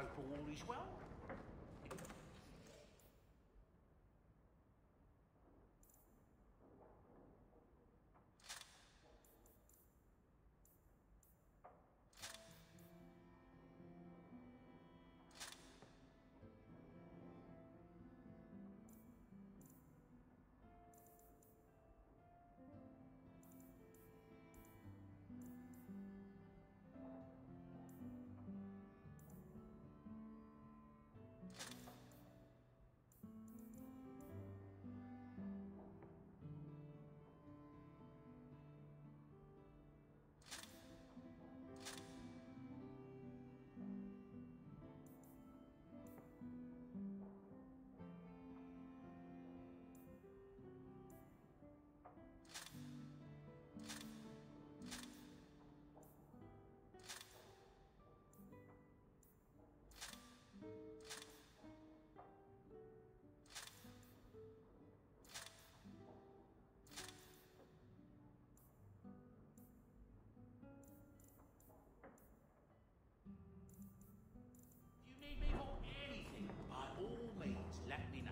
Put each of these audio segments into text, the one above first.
hope all is well. Need me for anything, by all means, let me know.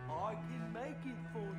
I can make it for you.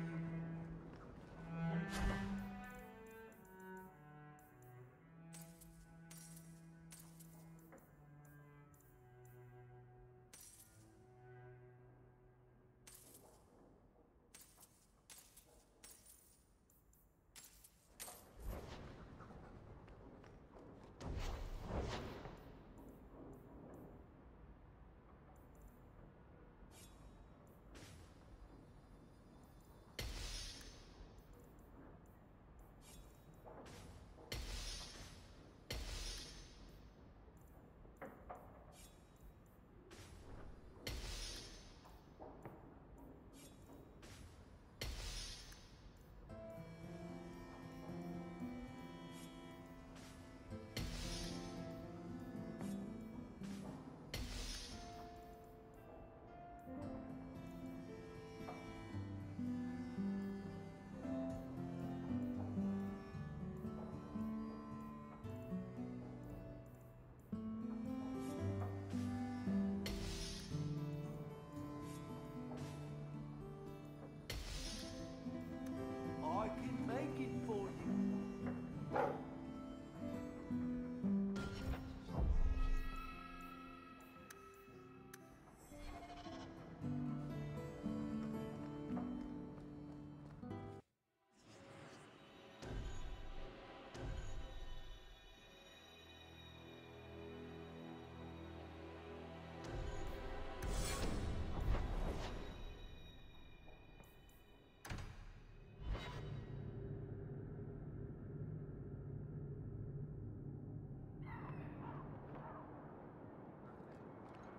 I can make it for you.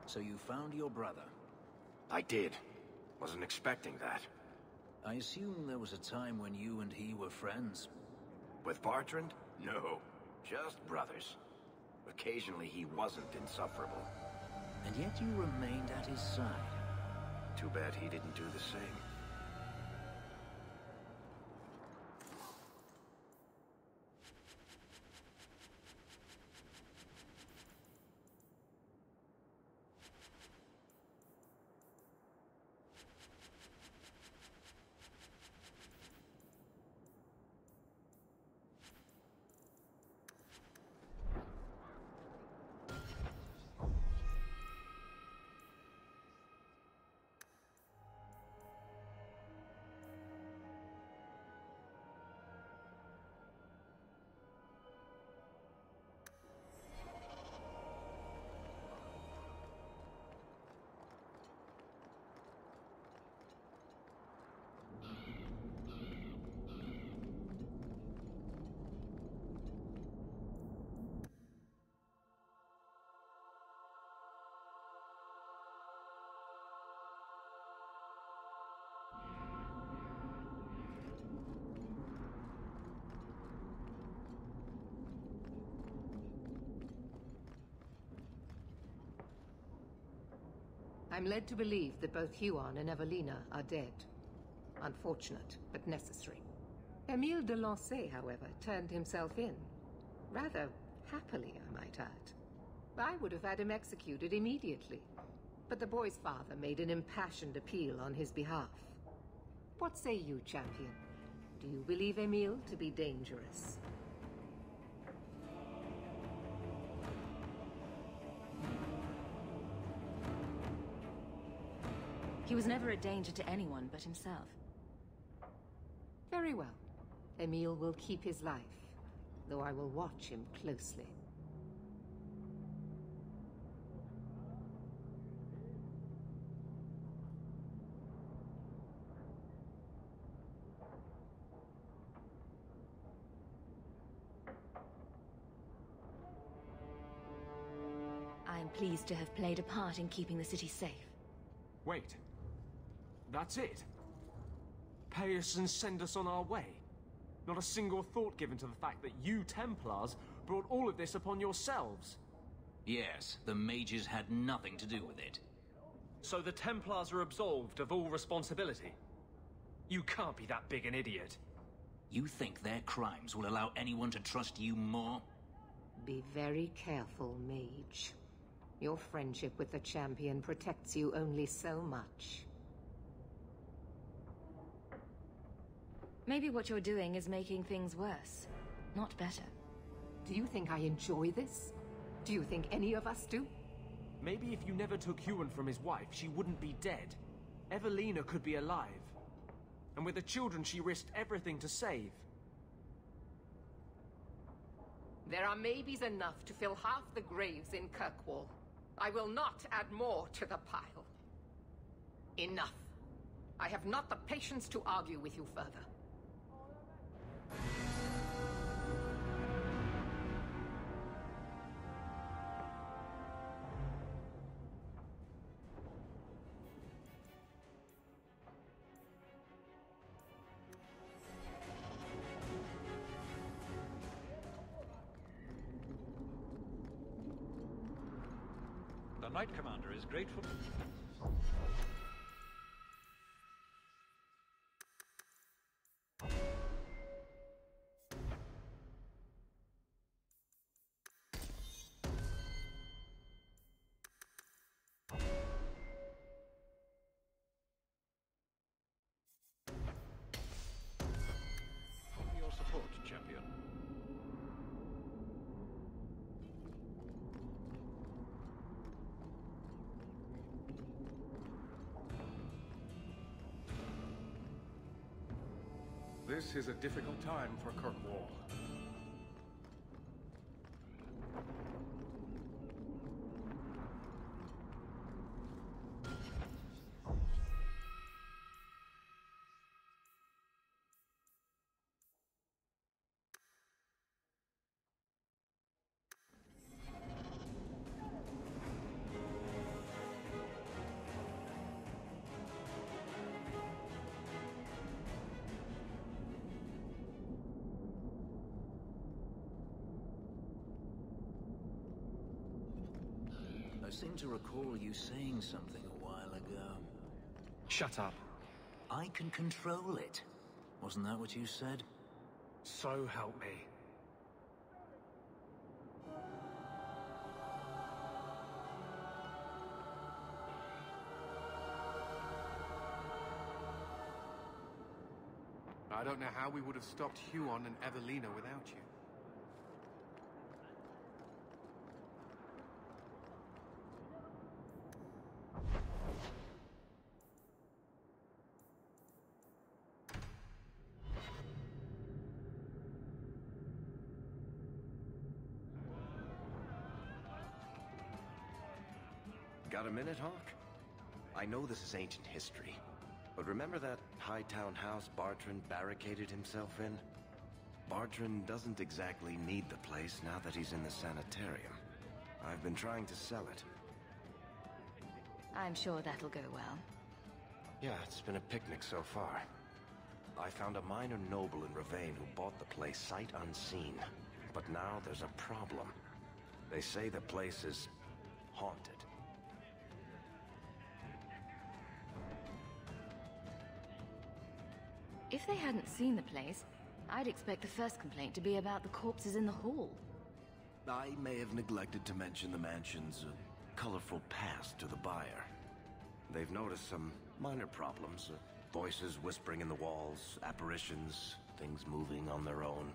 So you found your brother? I did. Wasn't expecting that. I assume there was a time when you and he were friends? With Bartrand? No. Just brothers. Occasionally he wasn't insufferable. And yet you remained at his side. Too bad he didn't do the same. I'm led to believe that both Huon and Evelina are dead. Unfortunate, but necessary. Emile de Lancey, however, turned himself in. Rather happily, I might add. I would have had him executed immediately. But the boy's father made an impassioned appeal on his behalf. What say you, champion? Do you believe Emile to be dangerous? He was never a danger to anyone but himself. Very well. Emile will keep his life, though I will watch him closely. I am pleased to have played a part in keeping the city safe. Wait. That's it? Pay us and send us on our way? Not a single thought given to the fact that you Templars brought all of this upon yourselves? Yes, the mages had nothing to do with it. So the Templars are absolved of all responsibility? You can't be that big an idiot. You think their crimes will allow anyone to trust you more? Be very careful, mage. Your friendship with the champion protects you only so much. Maybe what you're doing is making things worse, not better. Do you think I enjoy this? Do you think any of us do? Maybe if you never took Huon from his wife, she wouldn't be dead. Evelina could be alive. And with the children she risked everything to save. There are maybes enough to fill half the graves in Kirkwall. I will not add more to the pile. Enough. I have not the patience to argue with you further. The Knight Commander is grateful. Your support, champion. This is a difficult time for Kirkwall. I seem to recall you saying something a while ago. Shut up. I can control it. Wasn't that what you said? So help me. I don't know how we would have stopped Huon and Evelina without you. Got a minute, Hawk? I know this is ancient history, but remember that Hightown house Bartrand barricaded himself in? Bartrand doesn't exactly need the place now that he's in the sanitarium. I've been trying to sell it. I'm sure that'll go well. Yeah, it's been a picnic so far. I found a minor noble in Ravane who bought the place sight unseen. But now there's a problem. They say the place is haunted. If they hadn't seen the place, I'd expect the first complaint to be about the corpses in the hall. I may have neglected to mention the mansion's colorful past to the buyer. They've noticed some minor problems. Voices whispering in the walls, apparitions, things moving on their own.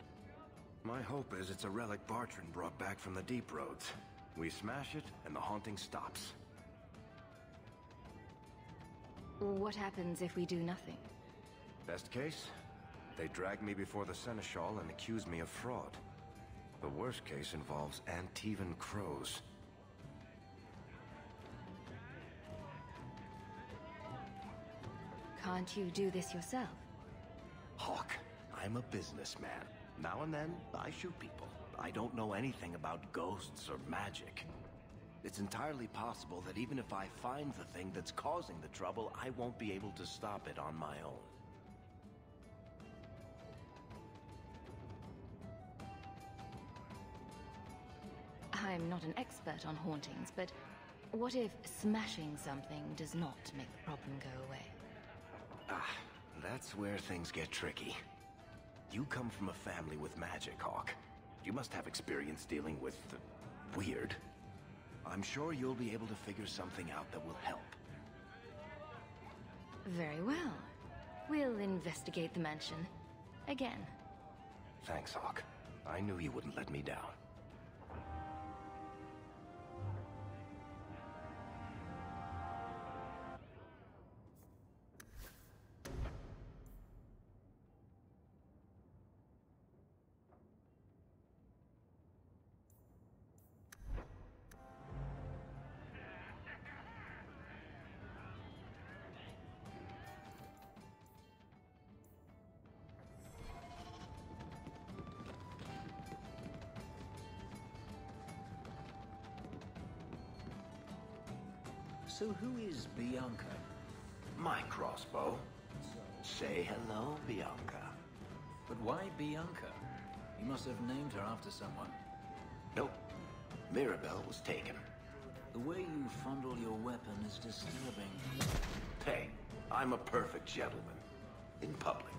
My hope is it's a relic Bartrand brought back from the Deep Roads. We smash it, and the haunting stops. What happens if we do nothing? Best case, they drag me before the Seneschal and accuse me of fraud. The worst case involves Antivan crows. Can't you do this yourself? Hawk, I'm a businessman. Now and then, I shoot people. I don't know anything about ghosts or magic. It's entirely possible that even if I find the thing that's causing the trouble, I won't be able to stop it on my own. I'm not an expert on hauntings, but what if smashing something does not make the problem go away? Ah, that's where things get tricky. You come from a family with magic, Hawk. You must have experience dealing with the weird. I'm sure you'll be able to figure something out that will help. Very well. We'll investigate the mansion. Again. Thanks, Hawk. I knew you wouldn't let me down. So who is Bianca? My crossbow. Say hello, Bianca. But why Bianca? You must have named her after someone. Nope. Mirabelle was taken. The way you fondle your weapon is disturbing. Hey, I'm a perfect gentleman. In public.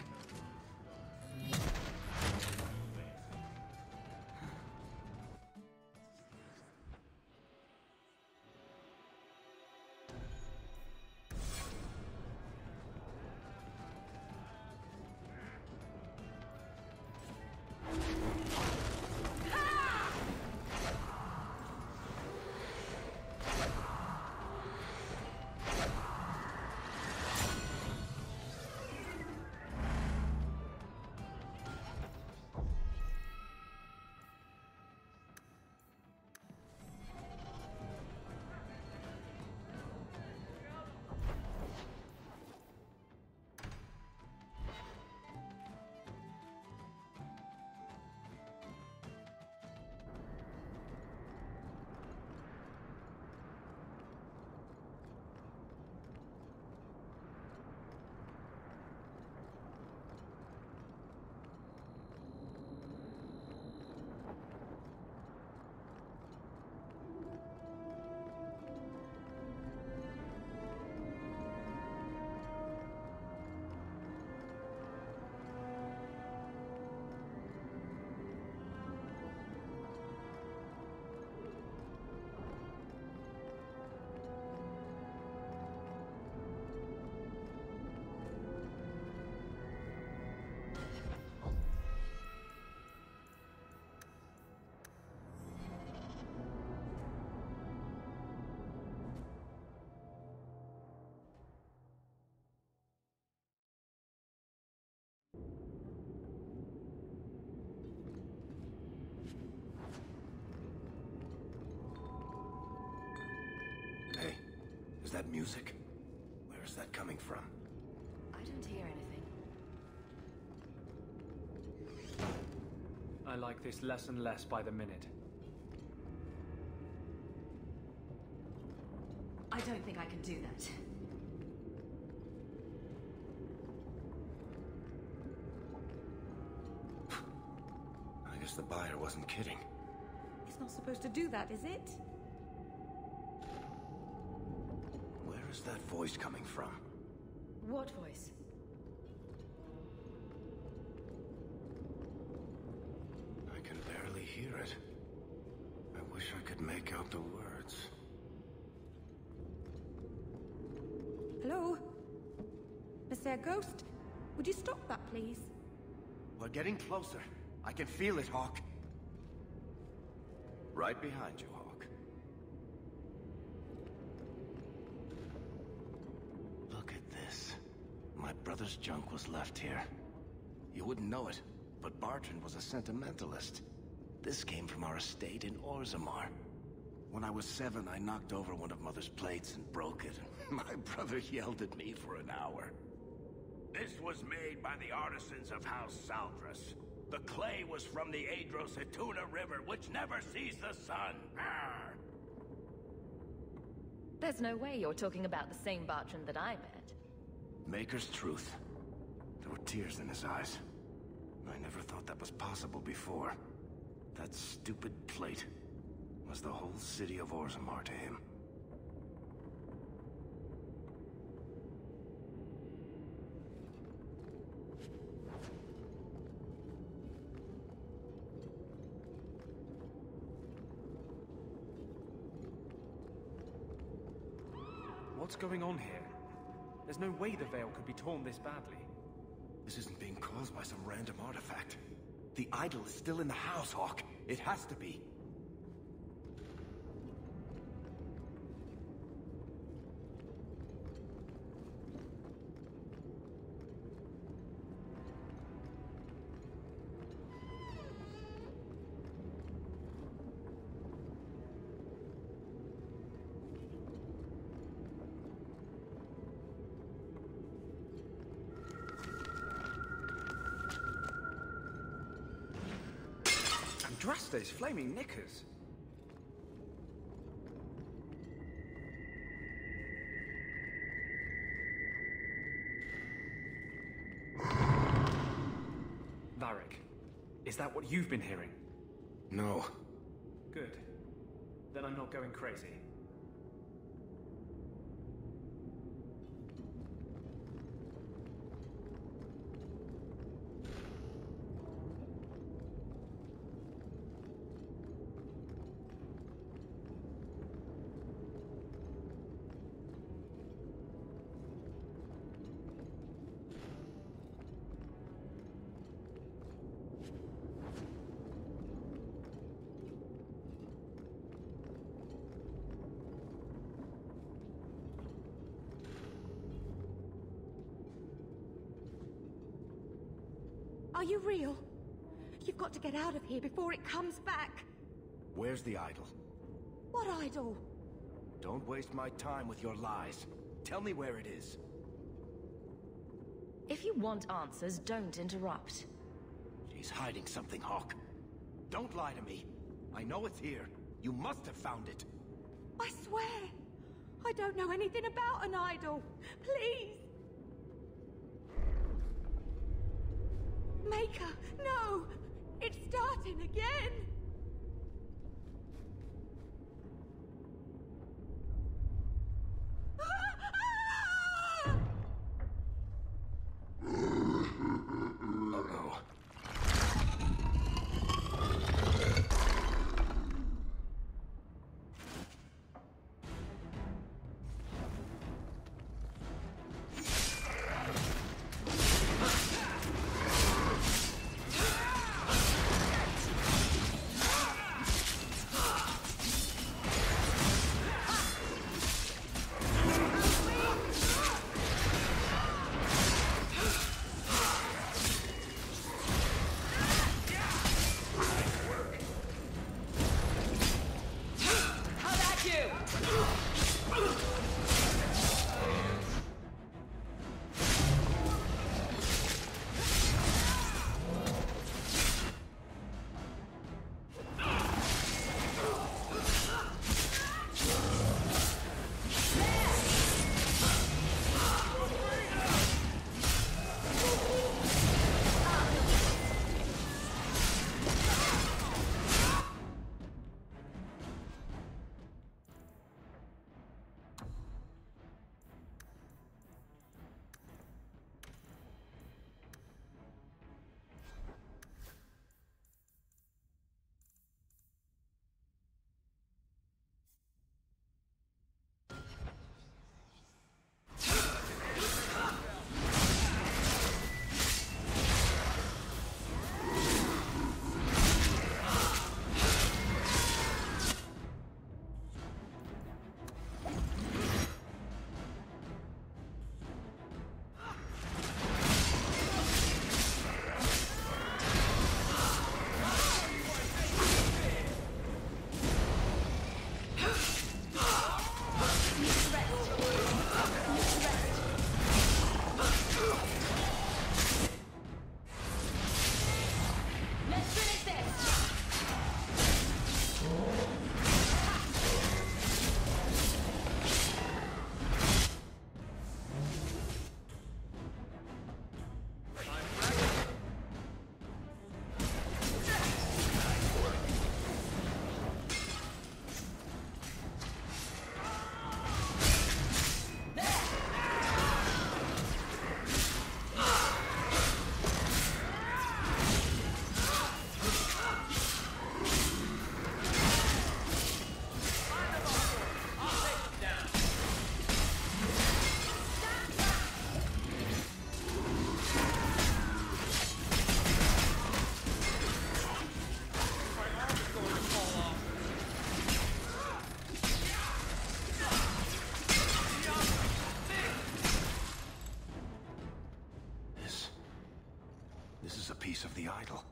Music? Where is that coming from? I don't hear anything. I like this less and less by the minute. I don't think I can do that. I guess the buyer wasn't kidding. It's not supposed to do that, is it? Where is that voice coming from? What voice? I can barely hear it. I wish I could make out the words. Hello? Is there a ghost? Would you stop that, please? We're getting closer. I can feel it, Hawk. Right behind you, Hawk. Look at this. My brother's junk was left here. You wouldn't know it, but Bartrand was a sentimentalist. This came from our estate in Orzammar. When I was 7, I knocked over one of Mother's plates and broke it. My brother yelled at me for an hour. This was made by the artisans of House Saldras. The clay was from the Adro-Setuna River, which never sees the sun. Arr! There's no way you're talking about the same Bartrand that I met. Maker's truth. There were tears in his eyes. I never thought that was possible before. That stupid plate was the whole city of Orzammar to him. What's going on here? There's no way the veil could be torn this badly. This isn't being caused by some random artifact. The idol is still in the house, Hawk. It has to be. Andraste's flaming knickers. Varric, is that what you've been hearing? No. Good. Then I'm not going crazy. Are you real? You've got to get out of here before it comes back. Where's the idol? What idol? Don't waste my time with your lies. Tell me where it is. If you want answers, don't interrupt. She's hiding something, Hawk. Don't lie to me. I know it's here. You must have found it. I swear. I don't know anything about an idol. Please. Maker, no! It's starting again! Uh-oh. This is a piece of the idol.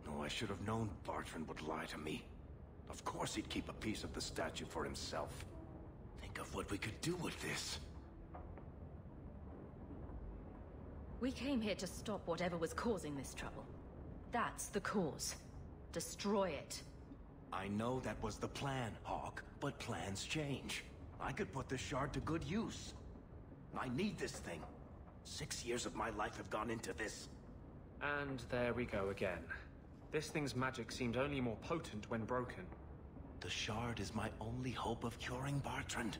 No, I should have known Bartrand would lie to me. Of course he'd keep a piece of the statue for himself. Think of what we could do with this. We came here to stop whatever was causing this trouble. That's the cause. Destroy it. I know that was the plan, Hawke, but plans change. I could put this shard to good use. I need this thing. 6 years of my life have gone into this. And there we go again. This thing's magic seemed only more potent when broken. The shard is my only hope of curing Bartrand.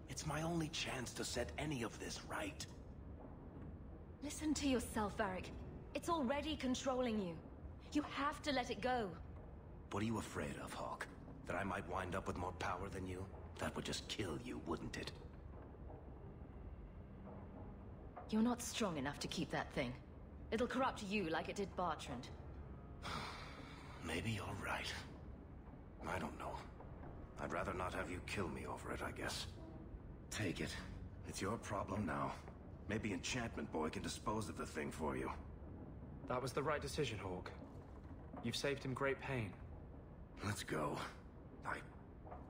It's my only chance to set any of this right. Listen to yourself, Varric. It's already controlling you. You have to let it go. What are you afraid of, Hawke? That I might wind up with more power than you? That would just kill you, wouldn't it? You're not strong enough to keep that thing. It'll corrupt you like it did Bartrand. Maybe you're right. I don't know. I'd rather not have you kill me over it, I guess. Take it. It's your problem now. Maybe Enchantment Boy can dispose of the thing for you. That was the right decision, Hawke. You've saved him great pain. Let's go. I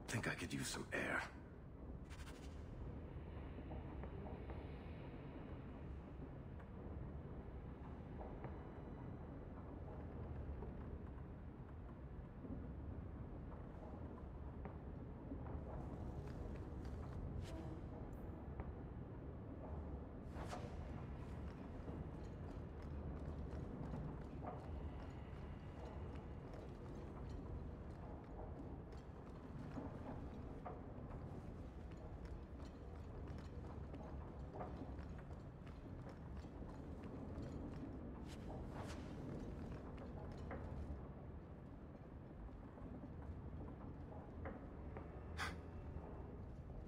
think I could use some air.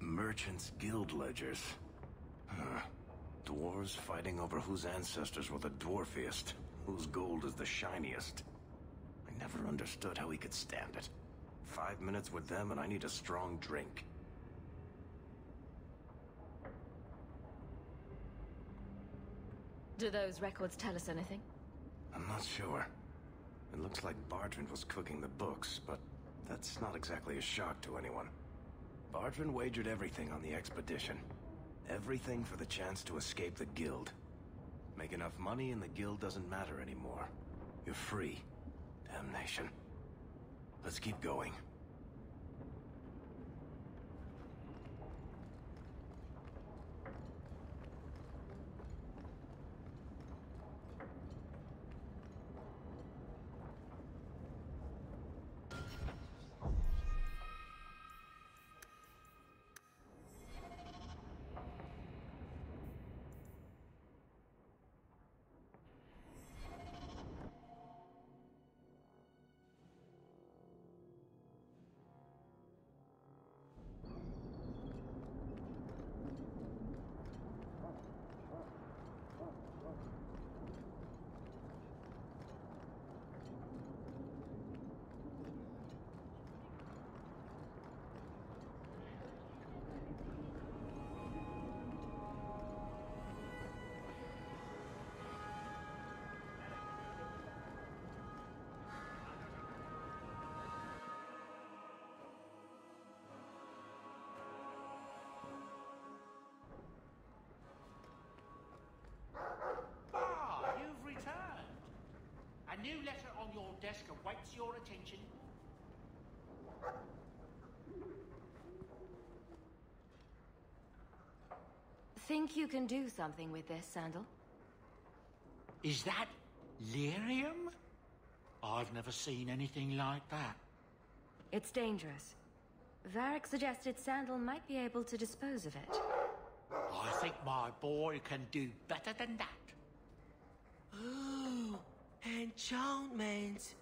Merchants' Guild ledgers. Huh. Dwarves fighting over whose ancestors were the dwarfiest, whose gold is the shiniest. I never understood how he could stand it. 5 minutes with them and I need a strong drink. Do those records tell us anything? I'm not sure. It looks like Bartrand was cooking the books, but that's not exactly a shock to anyone. Bartrand wagered everything on the expedition. Everything for the chance to escape the Guild. Make enough money and the Guild doesn't matter anymore. You're free. Damnation. Let's keep going. A new letter on your desk awaits your attention. Think you can do something with this, Sandal? Is that lyrium? I've never seen anything like that. It's dangerous. Varric suggested Sandal might be able to dispose of it. I think my boy can do better than that. Ooh, enchantment.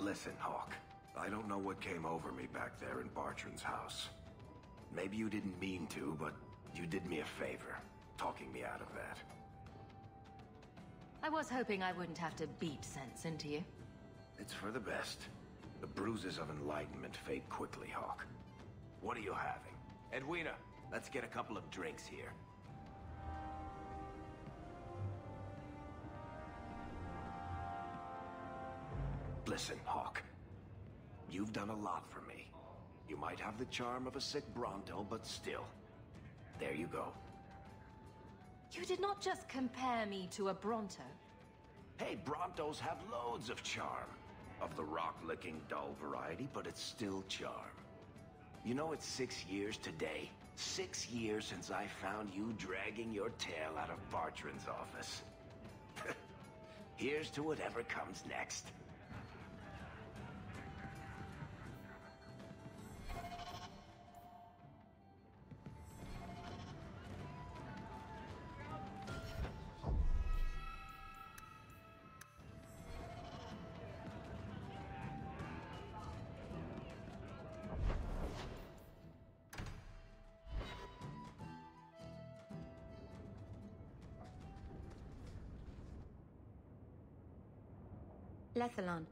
Listen, Hawk. I don't know what came over me back there in Bartran's house. Maybe you didn't mean to, but you did me a favor, talking me out of that. I was hoping I wouldn't have to beat sense into you. It's for the best. The bruises of enlightenment fade quickly, Hawk. What are you having? Edwina, let's get a couple of drinks here. Listen, Hawk. You've done a lot for me. You might have the charm of a sick Bronto, but still. There you go. You did not just compare me to a Bronto. Hey, Brontos have loads of charm. Of the rock-licking, dull variety, but it's still charm. You know, it's 6 years today. 6 years since I found you dragging your tail out of Bartran's office. Here's to whatever comes next. Lethalon,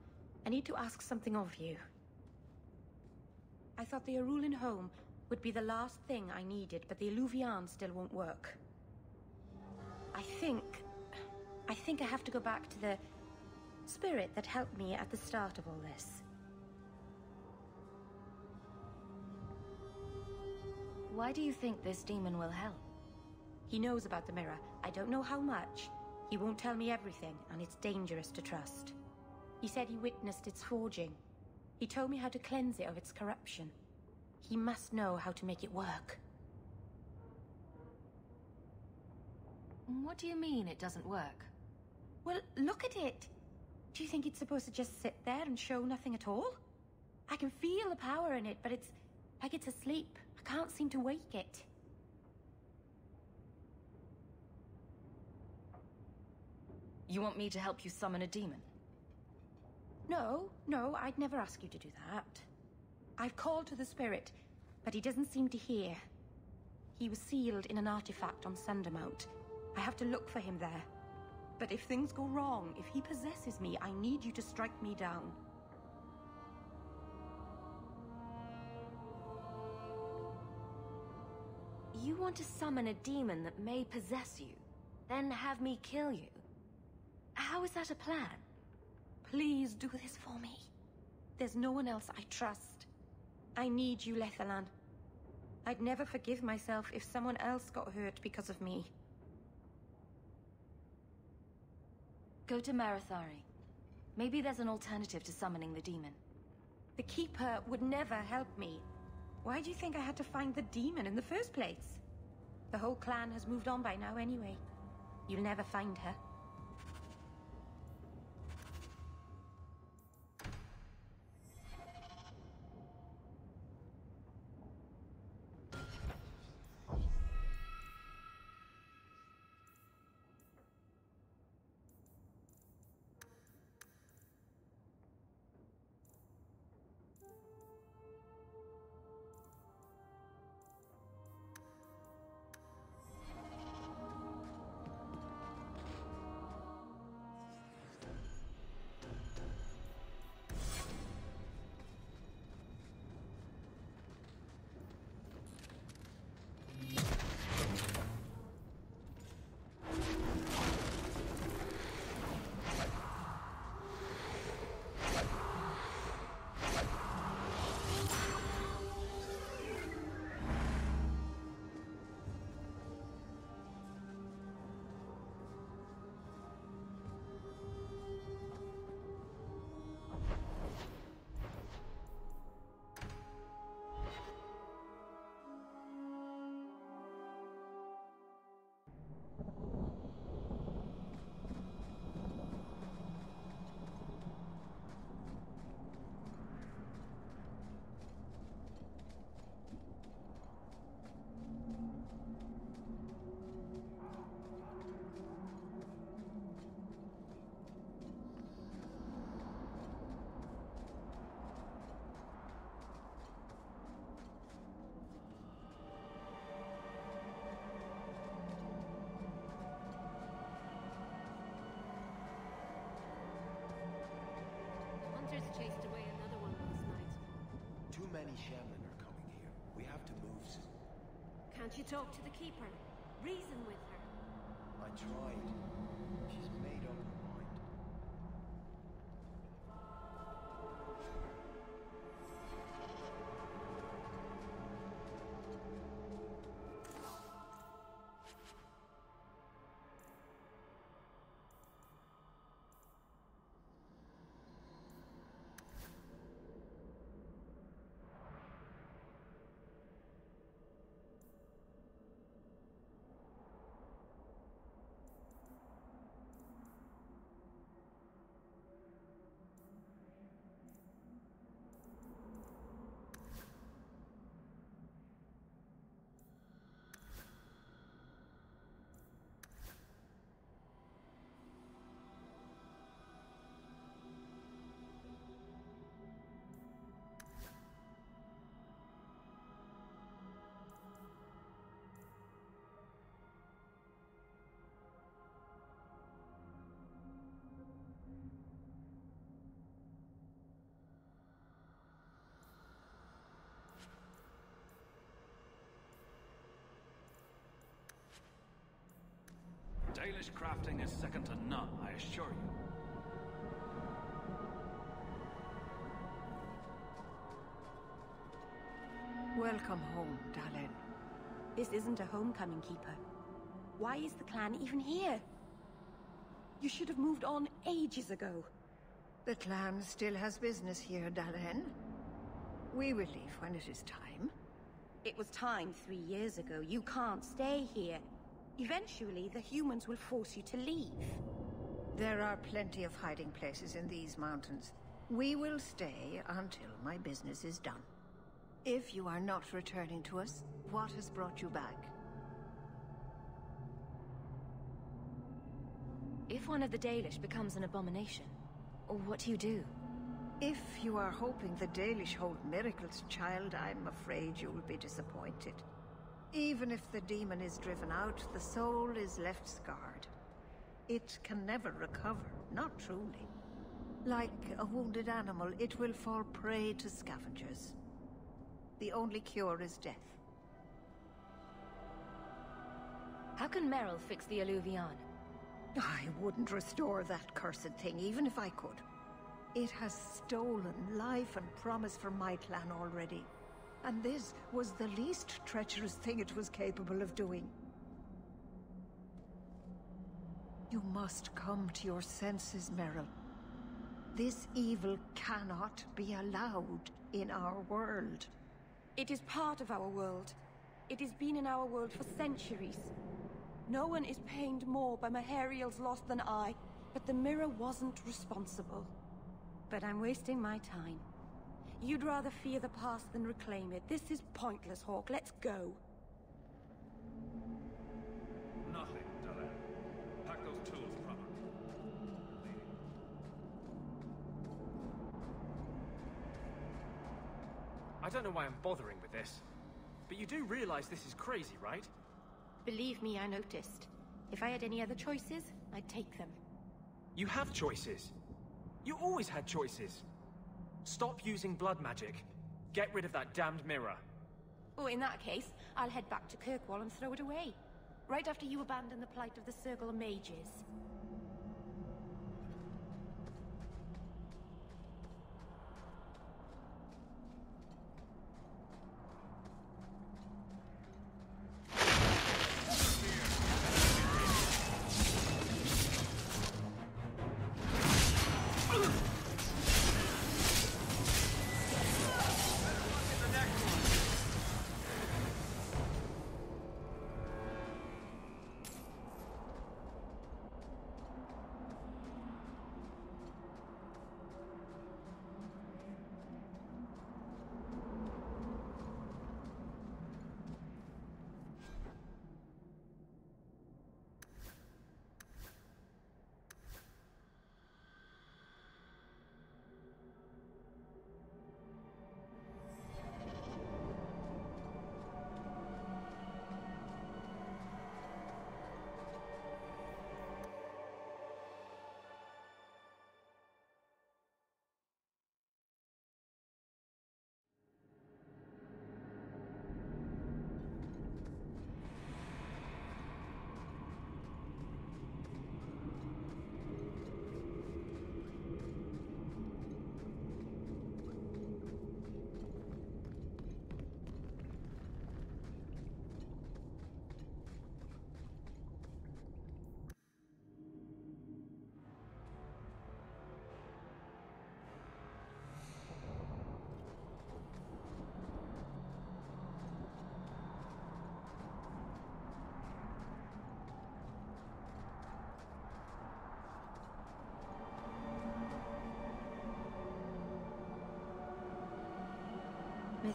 I need to ask something of you. I thought the Arulan home would be the last thing I needed, but the Eluvian still won't work. I think I have to go back to the spirit that helped me at the start of all this. Why do you think this demon will help? He knows about the mirror. I don't know how much. He won't tell me everything, and it's dangerous to trust. He said he witnessed its forging. He told me how to cleanse it of its corruption. He must know how to make it work. What do you mean it doesn't work? Well, look at it. Do you think it's supposed to just sit there and show nothing at all? I can feel the power in it, but it's like it's asleep. I can't seem to wake it. You want me to help you summon a demon? No, I'd never ask you to do that. I've called to the spirit, but he doesn't seem to hear. He was sealed in an artifact on Sundermount. I have to look for him there. But if things go wrong, if he possesses me, I need you to strike me down. You want to summon a demon that may possess you, then have me kill you? How is that a plan? Please do this for me. There's no one else I trust. I need you, Lethalon. I'd never forgive myself if someone else got hurt because of me. Go to Marathari. Maybe there's an alternative to summoning the demon. The Keeper would never help me. Why do you think I had to find the demon in the first place? The whole clan has moved on by now anyway. You'll never find her. many Shemlin are coming here. We have to move soon. Can't you talk to the Keeper? Reason with her? I tried. She's made up her mind. Dalish crafting is second to none, I assure you. Welcome home, Dalen. This isn't a homecoming, Keeper. Why is the clan even here? You should have moved on ages ago. The clan still has business here, Dalen. We will leave when it is time. It was time 3 years ago. You can't stay here. Eventually, the humans will force you to leave. There are plenty of hiding places in these mountains. We will stay until my business is done. If you are not returning to us, what has brought you back? If one of the Dalish becomes an abomination, what do you do? If you are hoping the Dalish hold miracles, child, I'm afraid you will be disappointed. Even if the demon is driven out, the soul is left scarred. It can never recover, not truly. Like a wounded animal, it will fall prey to scavengers. The only cure is death. How can Merrill fix the Alluvion? I wouldn't restore that cursed thing, even if I could. It has stolen life and promise from my clan already. And this was the least treacherous thing it was capable of doing. You must come to your senses, Merrill. This evil cannot be allowed in our world. It is part of our world. It has been in our world for centuries. No one is pained more by Mahariel's loss than I, but the mirror wasn't responsible. But I'm wasting my time. You'd rather fear the past than reclaim it. This is pointless, Hawke. Let's go. Nothing, Dalen. Pack those tools properly. I don't know why I'm bothering with this, but you do realize this is crazy, right? Believe me, I noticed. If I had any other choices, I'd take them. You have choices. You always had choices. Stop using blood magic. Get rid of that damned mirror. Oh, in that case, I'll head back to Kirkwall and throw it away. Right after you abandon the plight of the Circle of Mages.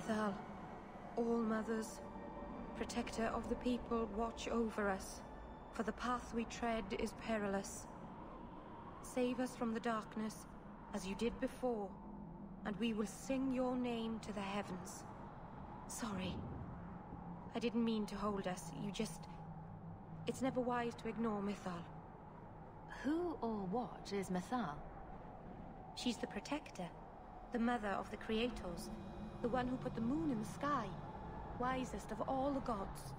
Mythal, all mothers, protector of the people, watch over us, for the path we tread is perilous. Save us from the darkness, as you did before, and we will sing your name to the heavens. Sorry. I didn't mean to hold us, you just... It's never wise to ignore Mythal. Who or what is Mythal? She's the protector, the mother of the creators, the one who put the moon in the sky, wisest of all the gods.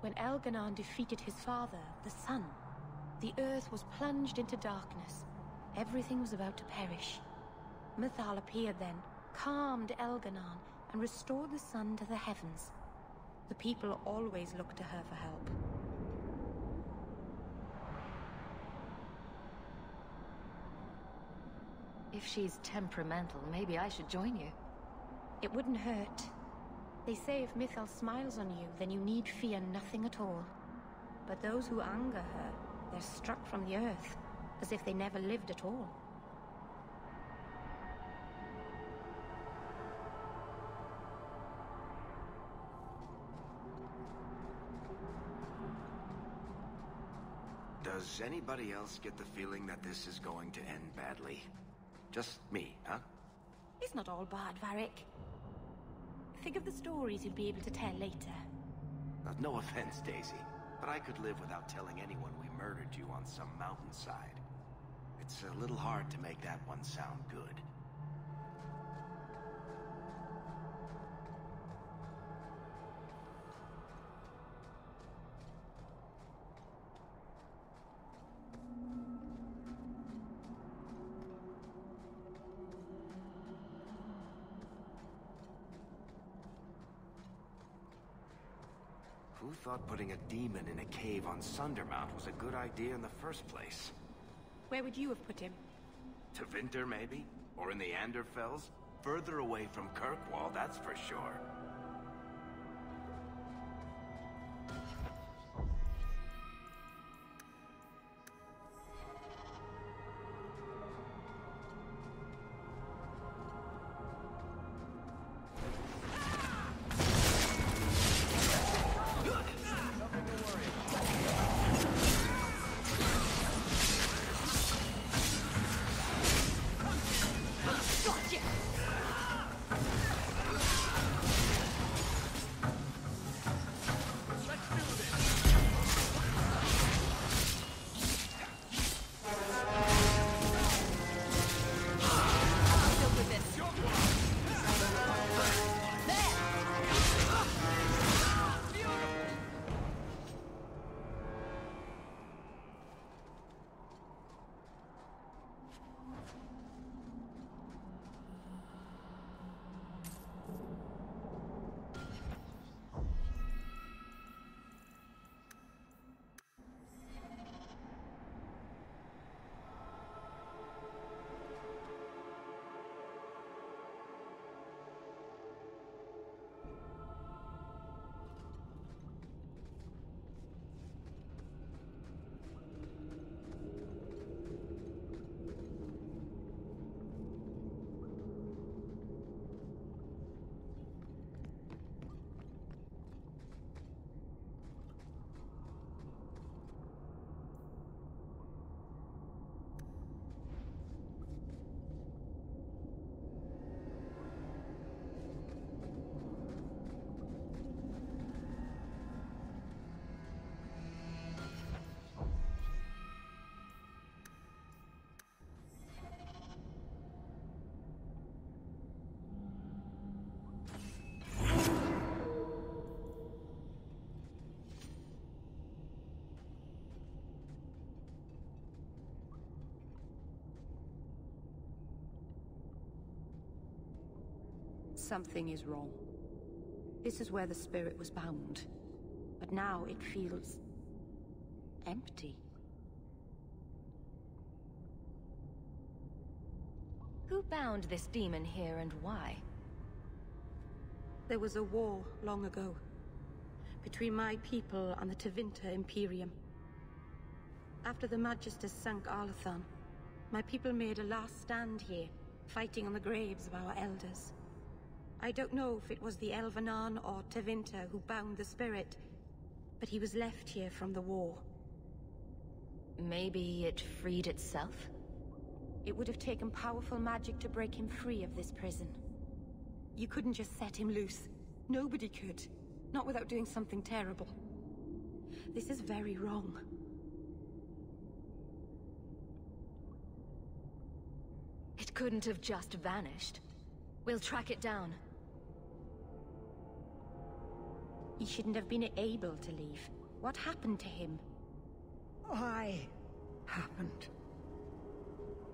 When Elganon defeated his father, the sun, the earth was plunged into darkness. Everything was about to perish. Mythal appeared then, calmed Elganon, and restored the sun to the heavens. The people always looked to her for help. If she's temperamental, maybe I should join you. It wouldn't hurt. They say if Mythal smiles on you, then you need fear nothing at all. But those who anger her, they're struck from the earth, as if they never lived at all. Does anybody else get the feeling that this is going to end badly? Just me, huh? It's not all bad, Varric. Think of the stories you'll be able to tell later. No offense, Daisy, but I could live without telling anyone we murdered you on some mountainside. It's a little hard to make that one sound good. Who thought putting a demon in a cave on Sundermount was a good idea in the first place? Where would you have put him? To Winter, maybe? Or in the Anderfells? Further away from Kirkwall, that's for sure. Something is wrong. This is where the spirit was bound. But now it feels... empty. Who bound this demon here and why? There was a war long ago. Between my people and the Tevinter Imperium. After the Magisters sank Arlathan, my people made a last stand here, fighting on the graves of our elders. I don't know if it was the Elvenan or Tevinter who bound the spirit, but he was left here from the war. Maybe it freed itself? It would have taken powerful magic to break him free of this prison. You couldn't just set him loose. Nobody could. Not without doing something terrible. This is very wrong. It couldn't have just vanished. We'll track it down. He shouldn't have been able to leave. What happened to him? I happened.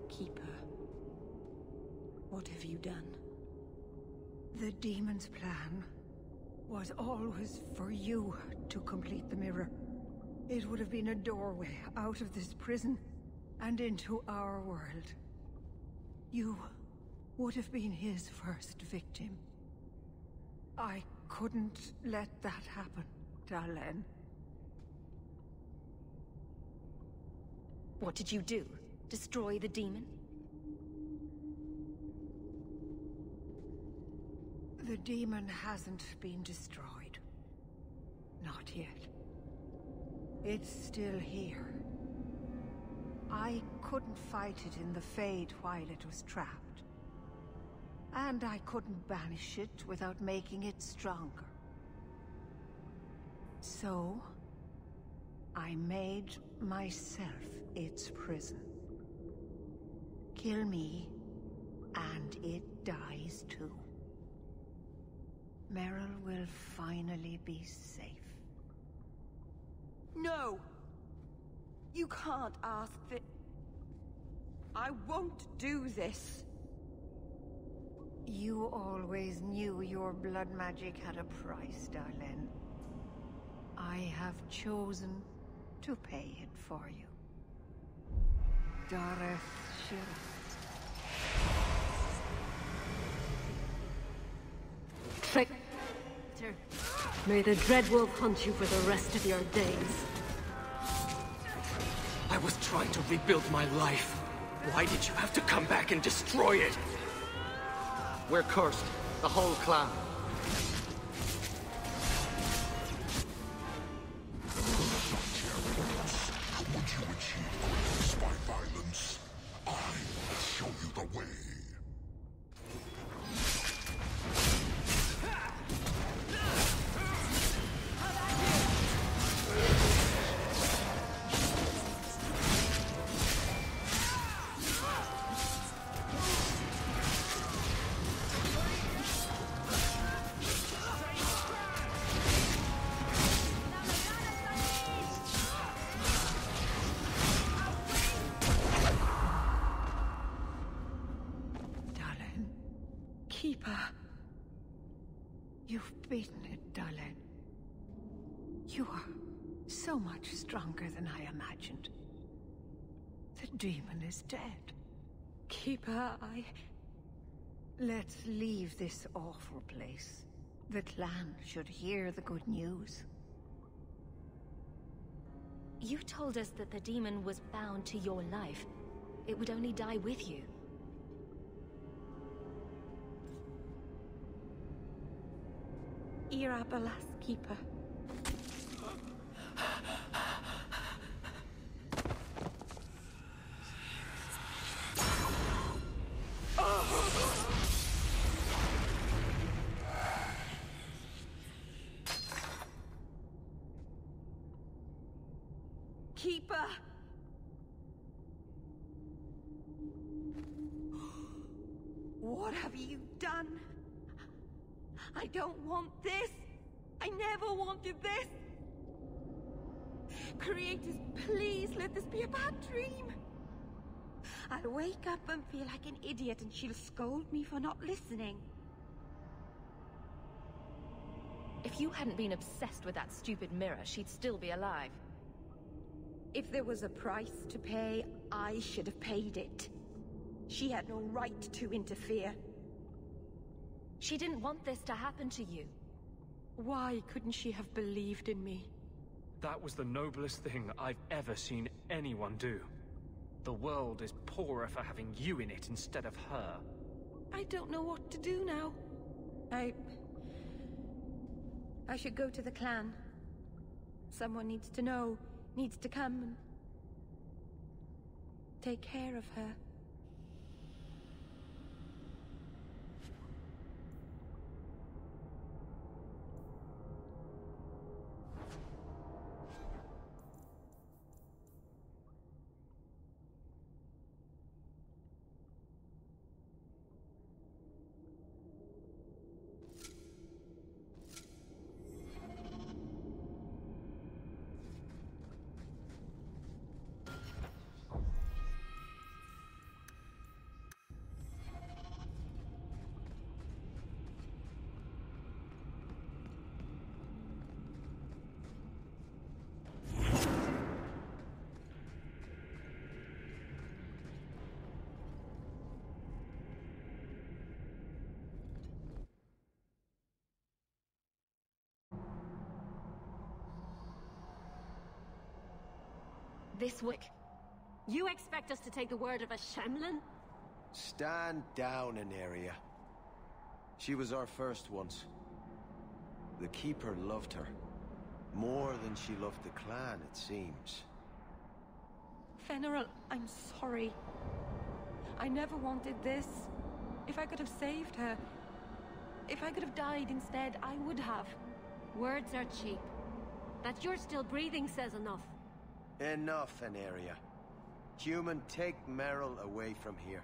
Keeper. What have you done? The demon's plan was always for you to complete the mirror. It would have been a doorway out of this prison and into our world. You would have been his first victim. I couldn't let that happen, Dalen. What did you do? Destroy the demon? The demon hasn't been destroyed. Not yet. It's still here. I couldn't fight it in the Fade while it was trapped. And I couldn't banish it without making it stronger. So, I made myself its prison. Kill me, and it dies too. Meryl will finally be safe. No! You can't ask that. I won't do this. You always knew your blood magic had a price, Dalen. I have chosen to pay it for you. Dareth Shira. Traitor. May the Dreadwolf hunt you for the rest of your days. I was trying to rebuild my life. Why did you have to come back and destroy it? We're cursed. The whole clan. Would you achieve greatness by violence? I will show you the way. Keeper. You've beaten it, Dalen. You are so much stronger than I imagined. The demon is dead. Keeper, Let's leave this awful place. The clan should hear the good news. You told us that the demon was bound to your life. It would only die with you. Irabalas, Keeper. Keeper! What have you done? I don't want this! I never wanted this! Creators, please let this be a bad dream! I'll wake up and feel like an idiot and she'll scold me for not listening. If you hadn't been obsessed with that stupid mirror, she'd still be alive. If there was a price to pay, I should have paid it. She had no right to interfere. She didn't want this to happen to you. Why couldn't she have believed in me? That was the noblest thing I've ever seen anyone do. The world is poorer for having you in it instead of her. I don't know what to do now. I should go to the clan. Someone needs to know, needs to come and take care of her. This wick. You expect us to take the word of a Shemlin? Stand down, Aneria. She was our first once. The Keeper loved her. More than she loved the clan, it seems. Fenrir, I'm sorry. I never wanted this. If I could have saved her, if I could have died instead, I would have. Words are cheap. That you're still breathing says enough. Enough, Aneria. Human, take Merrill away from here.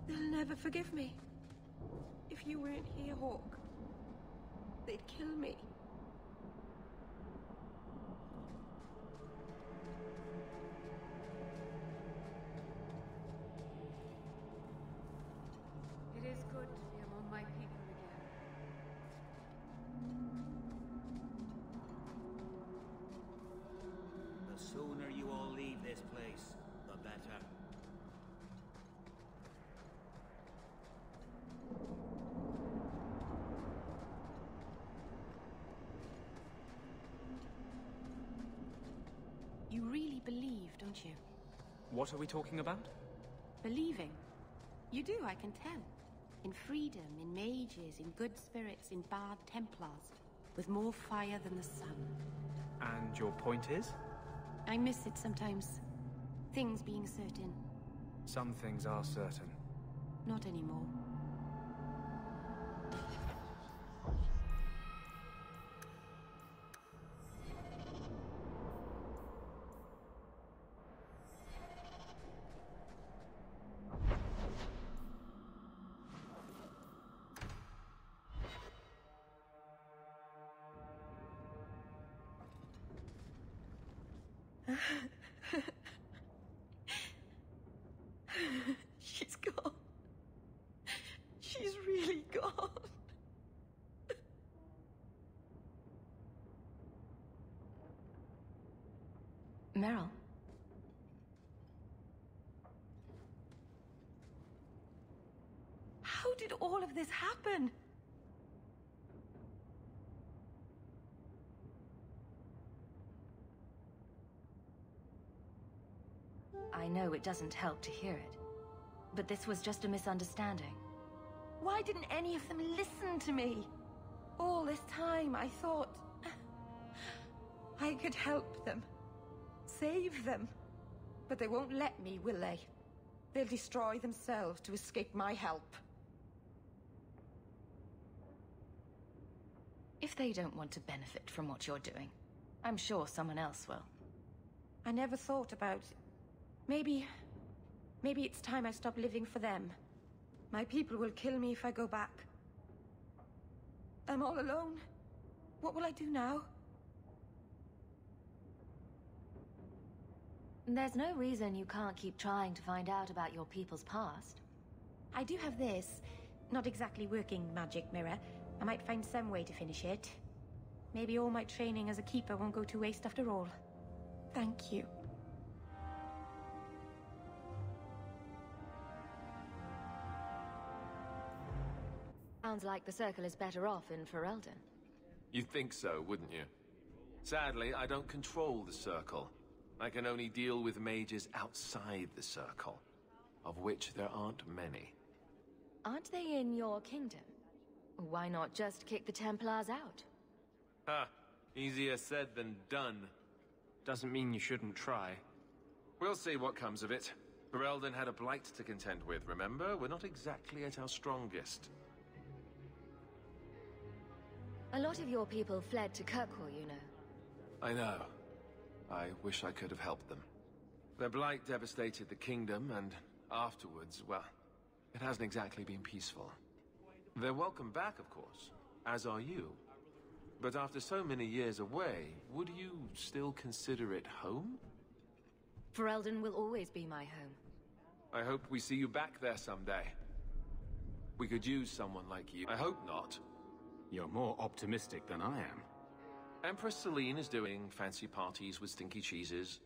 They'll never forgive me. If you weren't here, Hawke, they'd kill me. It is good to be among my people again. The sooner you all leave this place, the better. You really believe, don't you? What are we talking about? Believing. You do, I can tell. In freedom, in mages, in good spirits, in bad Templars. With more fire than the sun. And your point is? I miss it sometimes. Things being certain. Some things are certain. Not anymore. She's gone. She's really gone. Merrill. How did all of this happen? I know it doesn't help to hear it, but this was just a misunderstanding. Why didn't any of them listen to me? All this time I thought I could help them, save them. But they won't let me, will they? They'll destroy themselves to escape my help. If they don't want to benefit from what you're doing, I'm sure someone else will. I never thought about... Maybe it's time I stop living for them. My people will kill me if I go back. I'm all alone. What will I do now? There's no reason you can't keep trying to find out about your people's past. I do have this. Not exactly working magic mirror. I might find some way to finish it. Maybe all my training as a keeper won't go to waste after all. Thank you. sounds like the Circle is better off in Ferelden. You'd think so, wouldn't you? Sadly, I don't control the Circle. I can only deal with mages outside the Circle, of which there aren't many. Aren't they in your kingdom? Why not just kick the Templars out? Ha! Easier said than done. Doesn't mean you shouldn't try. We'll see what comes of it. Ferelden had a blight to contend with, remember? We're not exactly at our strongest. A lot of your people fled to Kirkwall, you know. I know. I wish I could have helped them. Their blight devastated the kingdom, and afterwards, well, it hasn't exactly been peaceful. They're welcome back, of course, as are you. But after so many years away, would you still consider it home? Ferelden will always be my home. I hope we see you back there someday. We could use someone like you. I hope not. You're more optimistic than I am. Empress Celine is doing fancy parties with stinky cheeses.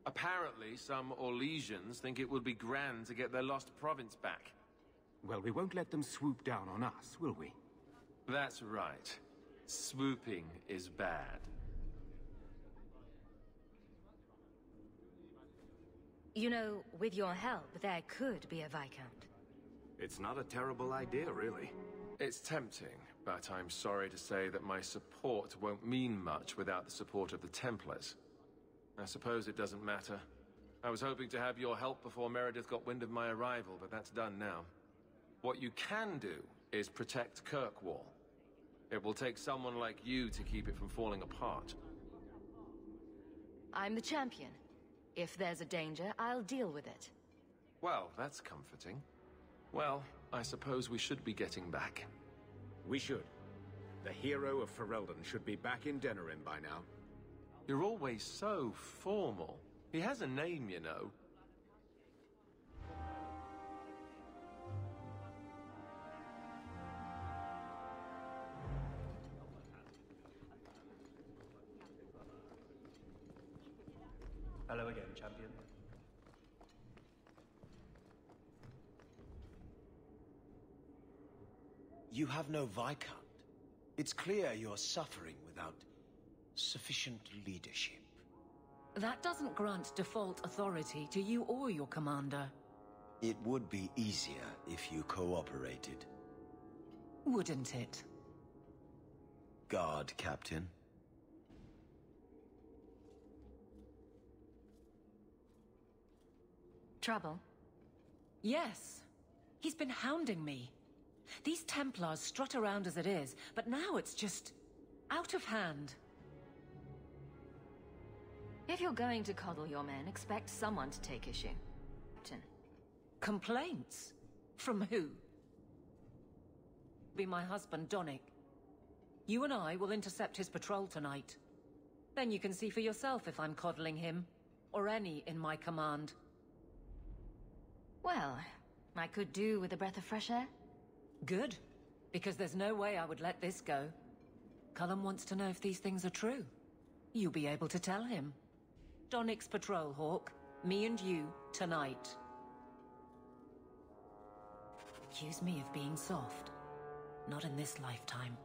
Apparently, some Orlesians think it would be grand to get their lost province back. Well, we won't let them swoop down on us, will we? That's right. Swooping is bad. You know, with your help, there could be a Viscount. It's not a terrible idea, really. It's tempting, but I'm sorry to say that my support won't mean much without the support of the Templars. I suppose it doesn't matter. I was hoping to have your help before Meredith got wind of my arrival, but that's done now. What you can do is protect Kirkwall. It will take someone like you to keep it from falling apart. I'm the champion. If there's a danger, I'll deal with it. Well, that's comforting. Well, I suppose we should be getting back. We should. The hero of Ferelden should be back in Denerim by now. You're always so formal. He has a name, you know. Hello again, champion. You have no Viscount. It's clear you're suffering without sufficient leadership. That doesn't grant default authority to you or your commander. It would be easier if you cooperated. Wouldn't it? Guard, Captain. Trouble? Yes. He's been hounding me. These Templars strut around as it is, but now it's just out of hand. If you're going to coddle your men, expect someone to take issue. Captain. Complaints? From who? Be my husband, Donnic. You and I will intercept his patrol tonight. Then you can see for yourself if I'm coddling him, or any in my command. Well, I could do with a breath of fresh air. Good, because there's no way I would let this go. Cullum wants to know if these things are true. You'll be able to tell him. Donnic's patrol, Hawke. Me and you, tonight. Accuse me of being soft. Not in this lifetime.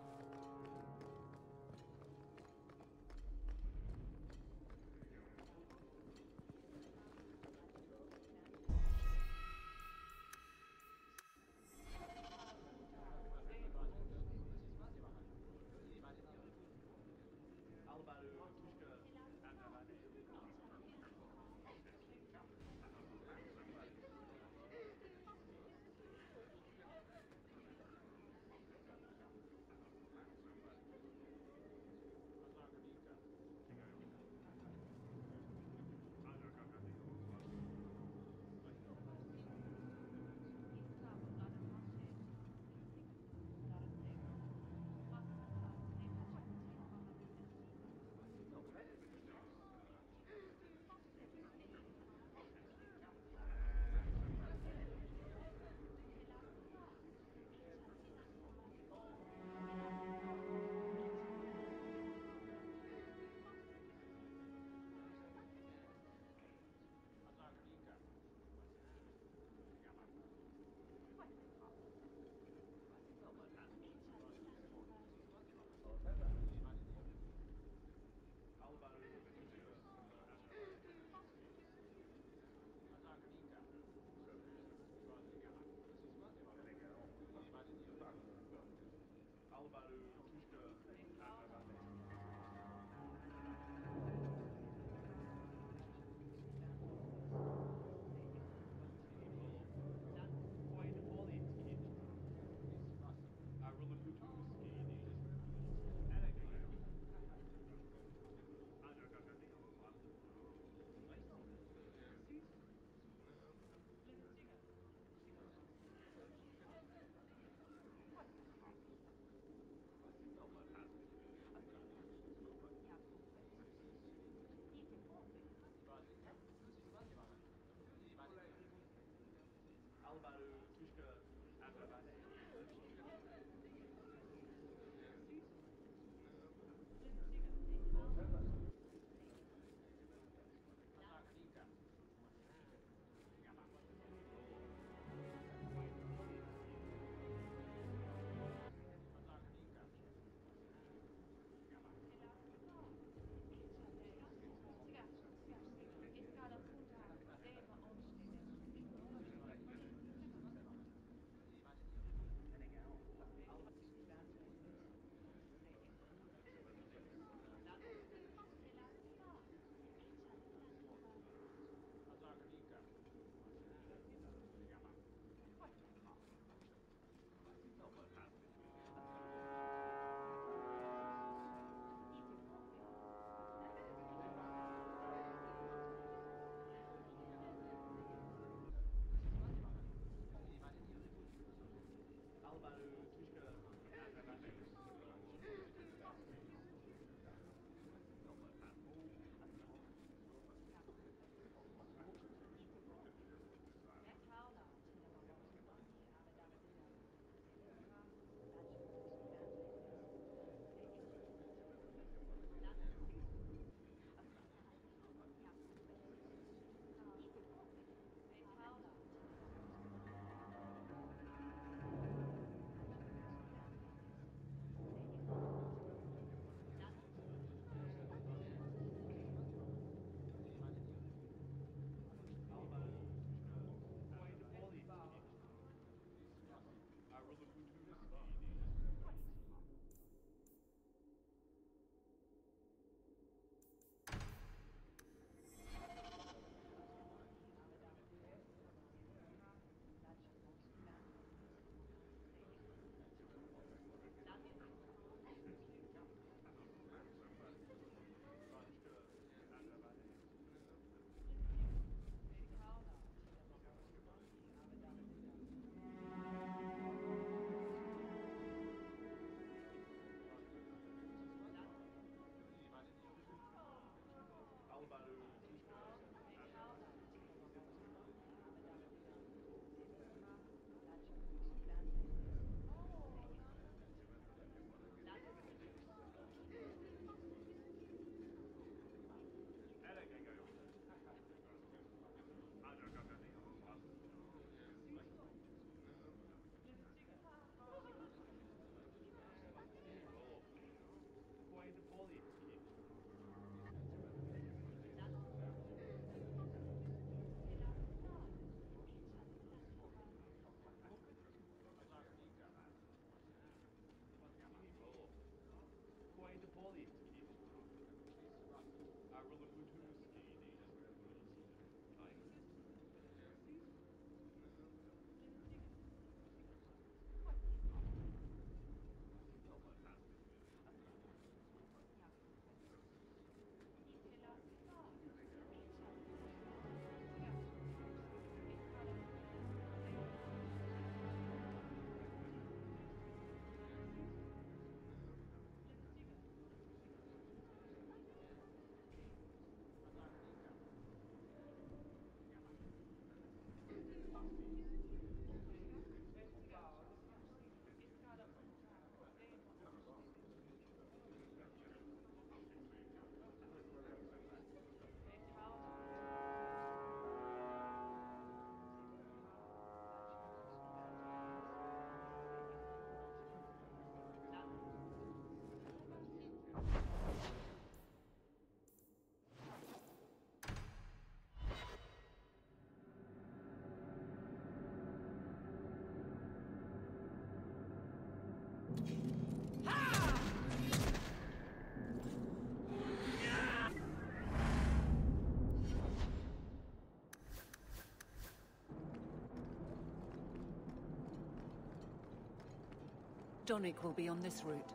Donnic will be on this route.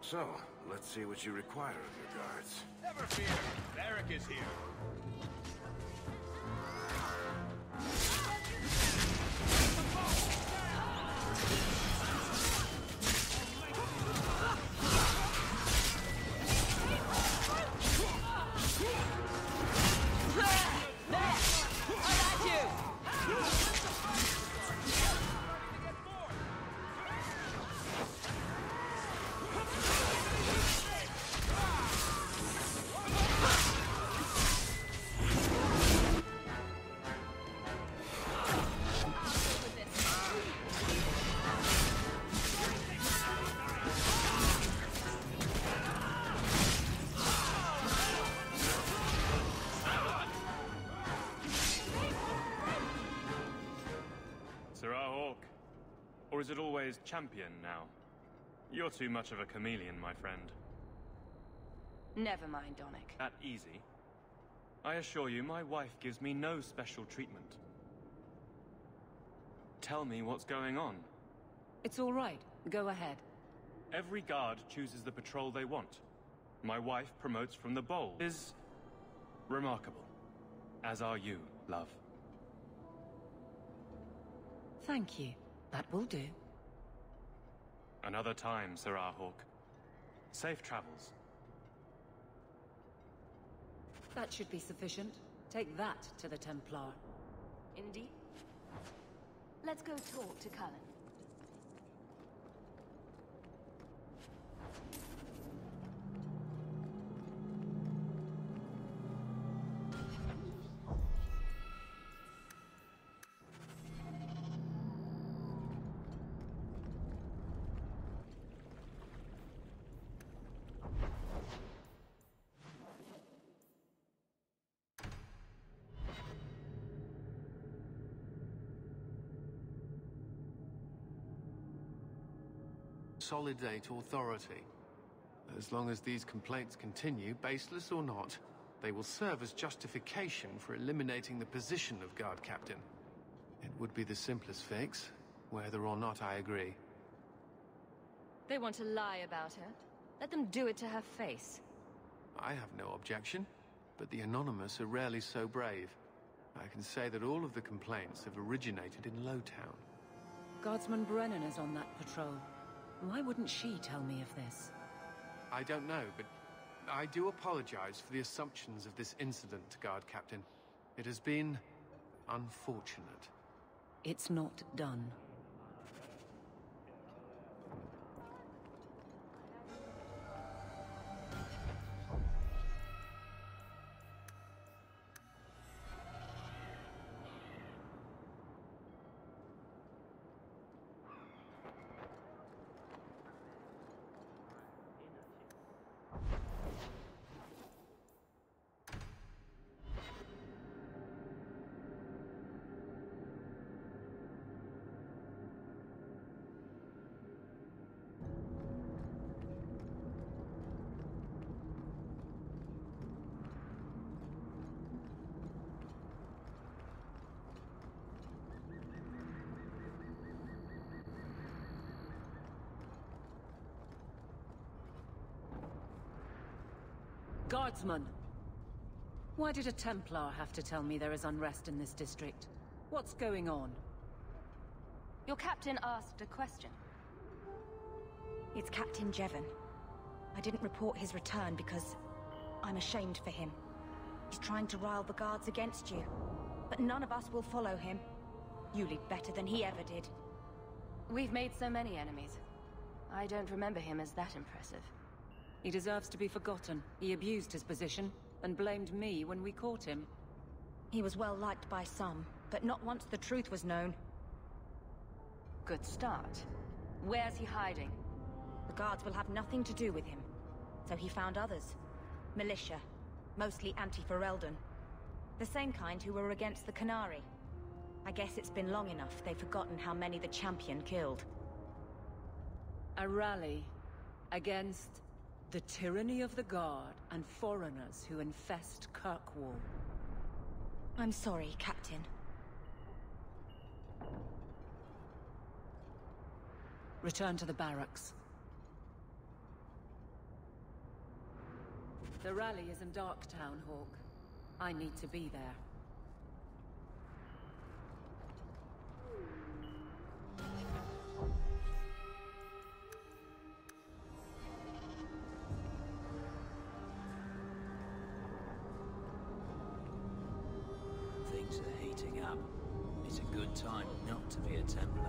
So, let's see what you require of your guards. Never fear, Varric is here. Or is it always champion now? You're too much of a chameleon, my friend. Never mind, Donnic. That easy? I assure you, my wife gives me no special treatment. Tell me what's going on. It's all right. Go ahead. Every guard chooses the patrol they want. My wife promotes from the bowl. Is remarkable. As are you, love. Thank you. That will do. Another time, Serah Hawke. Safe travels. That should be sufficient. Take that to the Templar. Indeed. Let's go talk to Cullen. Consolidate authority. As long as these complaints continue, baseless or not, they will serve as justification for eliminating the position of Guard Captain. It would be the simplest fix, whether or not I agree. They want to lie about her. Let them do it to her face. I have no objection, but the Anonymous are rarely so brave. I can say that all of the complaints have originated in Lowtown. Guardsman Brennan is on that patrol. Why wouldn't she tell me of this? I don't know, but I do apologize for the assumptions of this incident, Guard Captain. It has been unfortunate. It's not done. Guardsman! Why did a Templar have to tell me there is unrest in this district? What's going on? Your captain asked a question. It's Captain Jevon. I didn't report his return because I'm ashamed for him. He's trying to rile the guards against you. But none of us will follow him. You lead better than he ever did. We've made so many enemies. I don't remember him as that impressive. He deserves to be forgotten. He abused his position and blamed me when we caught him. He was well liked by some, but not once the truth was known. Good start. Where's he hiding? The guards will have nothing to do with him. So he found others. Militia. Mostly anti-Ferelden. The same kind who were against the Qunari. I guess it's been long enough they've forgotten how many the Champion killed. A rally against the tyranny of the Guard and foreigners who infest Kirkwall. I'm sorry, Captain. Return to the barracks. The rally is in Darktown, Hawk. I need to be there. Things are heating up. It's a good time not to be a Templar.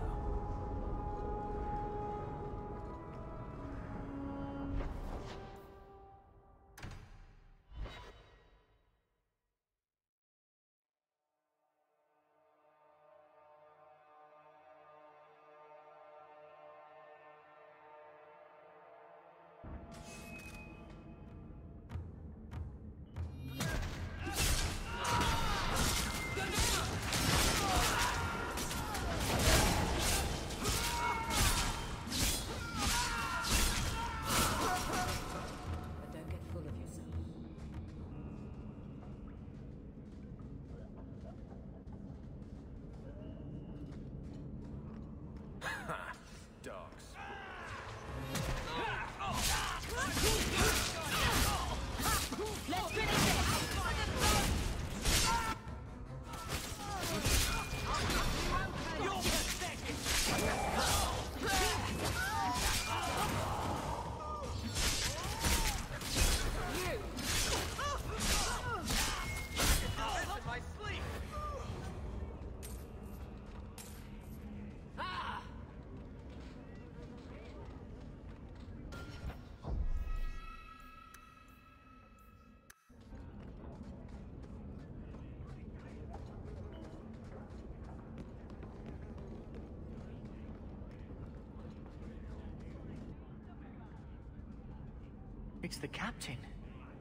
It's the captain.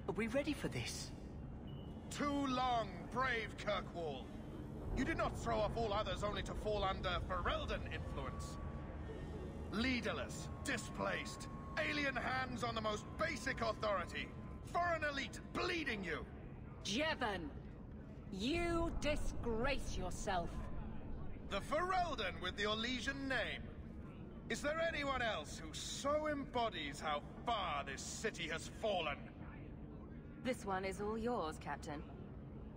Are we ready for this? Too long, brave Kirkwall. You did not throw off all others only to fall under Ferelden influence. Leaderless, displaced, alien hands on the most basic authority, foreign elite bleeding you. Jevon, you disgrace yourself. The Ferelden with the Orlesian name. Is there anyone else who so embodies how far this city has fallen? This one is all yours, Captain.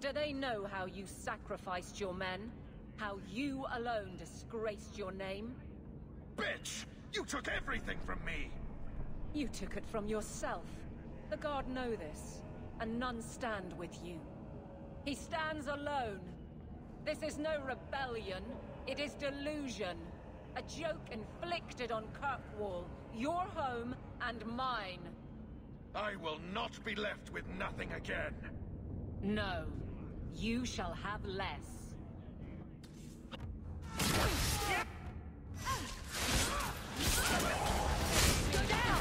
Do they know how you sacrificed your men? How you alone disgraced your name? Bitch! You took everything from me! You took it from yourself. The Guard know this, and none stand with you. He stands alone. This is no rebellion, it is delusion. A joke inflicted on Kirkwall, your home and mine. I will not be left with nothing again. No, you shall have less. Go down!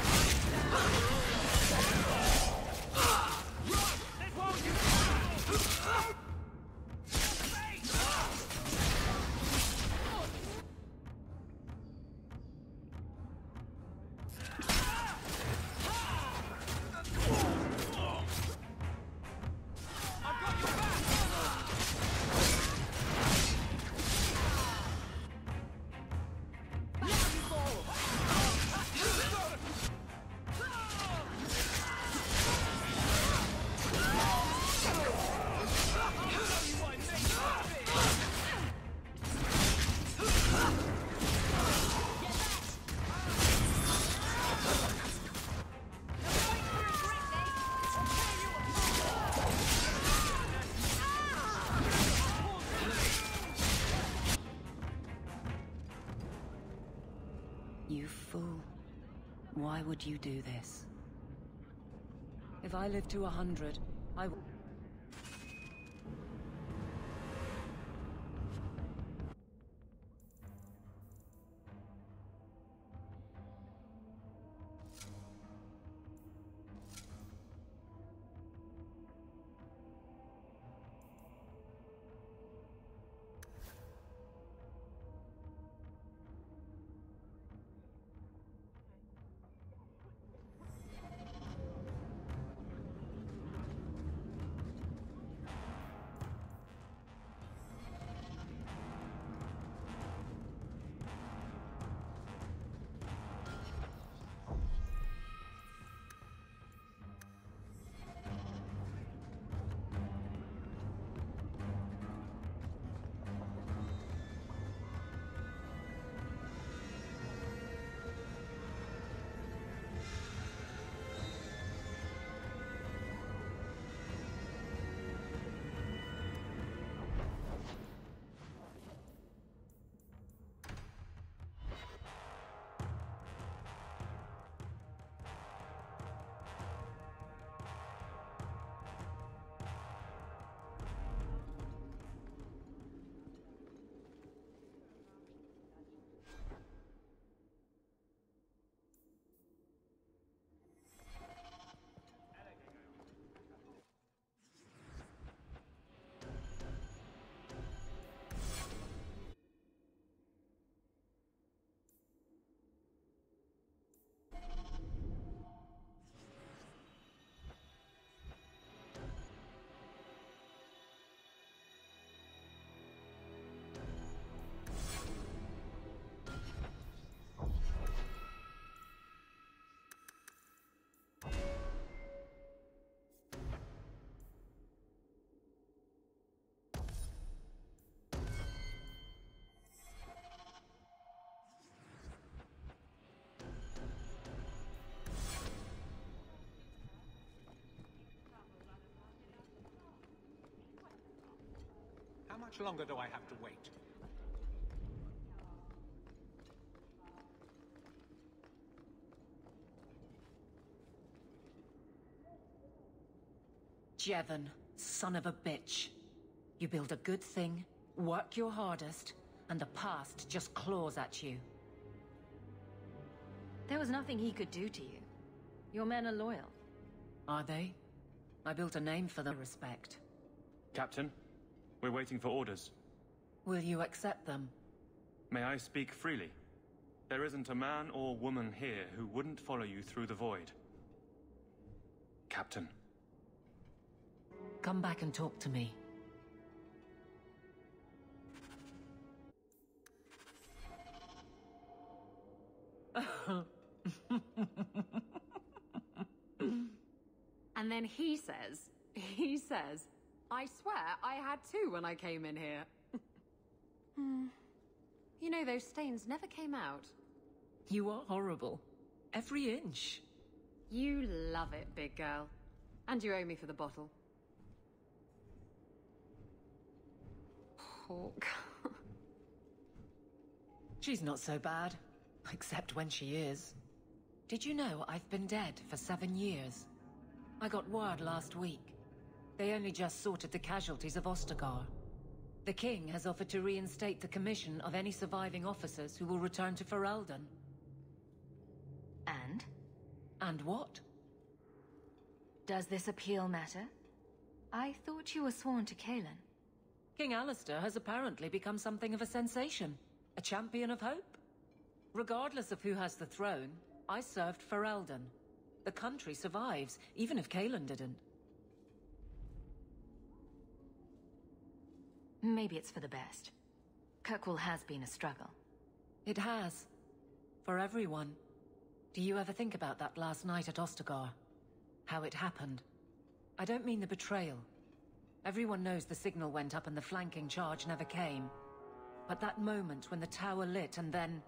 You fool. Why would you do this? If I live to 100, I will... much longer do I have to wait? Jevon, son of a bitch. You build a good thing, work your hardest, and the past just claws at you. There was nothing he could do to you. Your men are loyal. Are they? I built a name for them. Respect. Captain, we're waiting for orders. Will you accept them? May I speak freely? There isn't a man or woman here who wouldn't follow you through the void. Captain. Come back and talk to me. And then he says, I swear I had two when I came in here. You know, those stains never came out. You are horrible. Every inch. You love it, big girl. And you owe me for the bottle. Hawke. She's not so bad. Except when she is. Did you know I've been dead for 7 years? I got word last week. They only just sorted the casualties of Ostagar. The king has offered to reinstate the commission of any surviving officers who will return to Ferelden. And? And what? Does this appeal matter? I thought you were sworn to Cailan. King Alistair has apparently become something of a sensation. A champion of hope. Regardless of who has the throne, I served Ferelden. The country survives, even if Cailan didn't. Maybe it's for the best. Kirkwall has been a struggle. It has. For everyone. Do you ever think about that last night at Ostagar? How it happened? I don't mean the betrayal. Everyone knows the signal went up and the flanking charge never came. But that moment when the tower lit and then...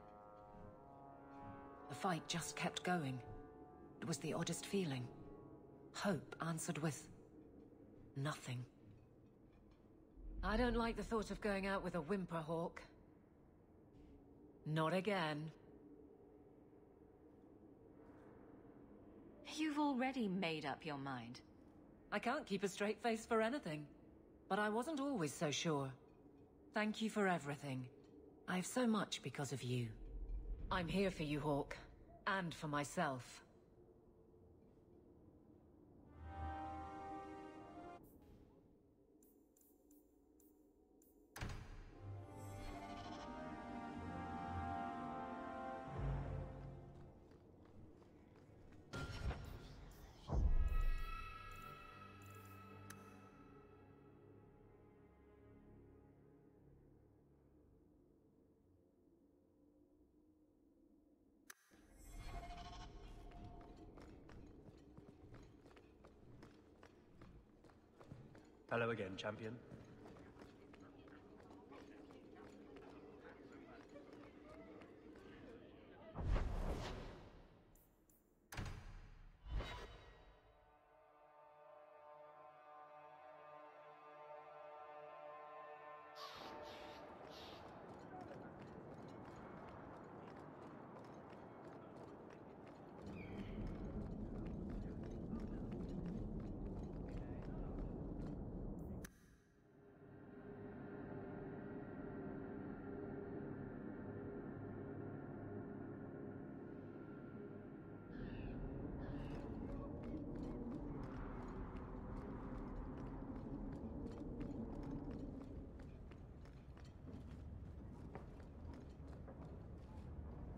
the fight just kept going. It was the oddest feeling. Hope answered with... nothing. I don't like the thought of going out with a whimper, Hawke. Not again. You've already made up your mind. I can't keep a straight face for anything. But I wasn't always so sure. Thank you for everything. I have so much because of you. I'm here for you, Hawke. And for myself. Hello again, champion.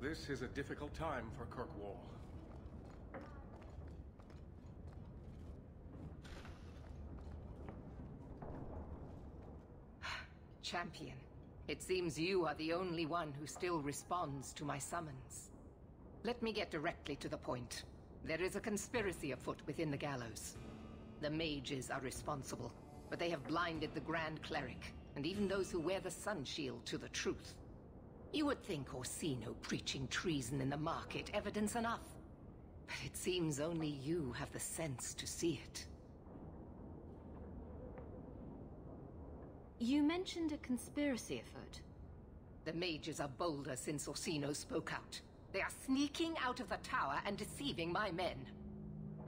This is a difficult time for Kirkwall. Champion, it seems you are the only one who still responds to my summons. Let me get directly to the point. There is a conspiracy afoot within the Gallows. The mages are responsible, but they have blinded the Grand Cleric, and even those who wear the Sun Shield to the truth. You would think Orsino preaching treason in the market evidence enough. But it seems only you have the sense to see it. You mentioned a conspiracy afoot. The mages are bolder since Orsino spoke out. They are sneaking out of the tower and deceiving my men.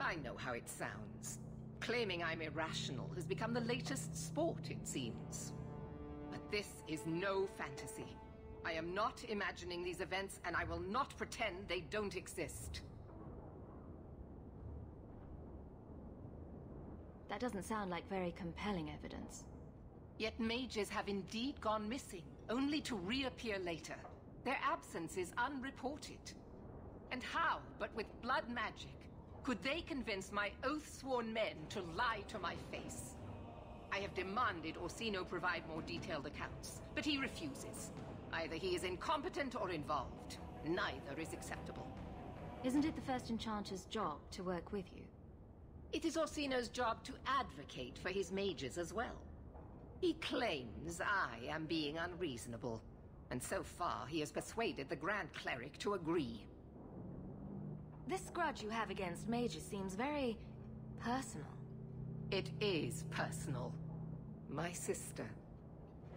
I know how it sounds. Claiming I'm irrational has become the latest sport, it seems. But this is no fantasy. I am not imagining these events, and I will not pretend they don't exist. That doesn't sound like very compelling evidence. Yet mages have indeed gone missing, only to reappear later. Their absence is unreported. And how, but with blood magic, could they convince my oath-sworn men to lie to my face? I have demanded Orsino provide more detailed accounts, but he refuses. Either he is incompetent or involved. Neither is acceptable. Isn't it the First Enchanter's job to work with you? It is Orsino's job to advocate for his mages as well. He claims I am being unreasonable, and so far he has persuaded the Grand Cleric to agree. This grudge you have against mages seems very personal. It is personal. My sister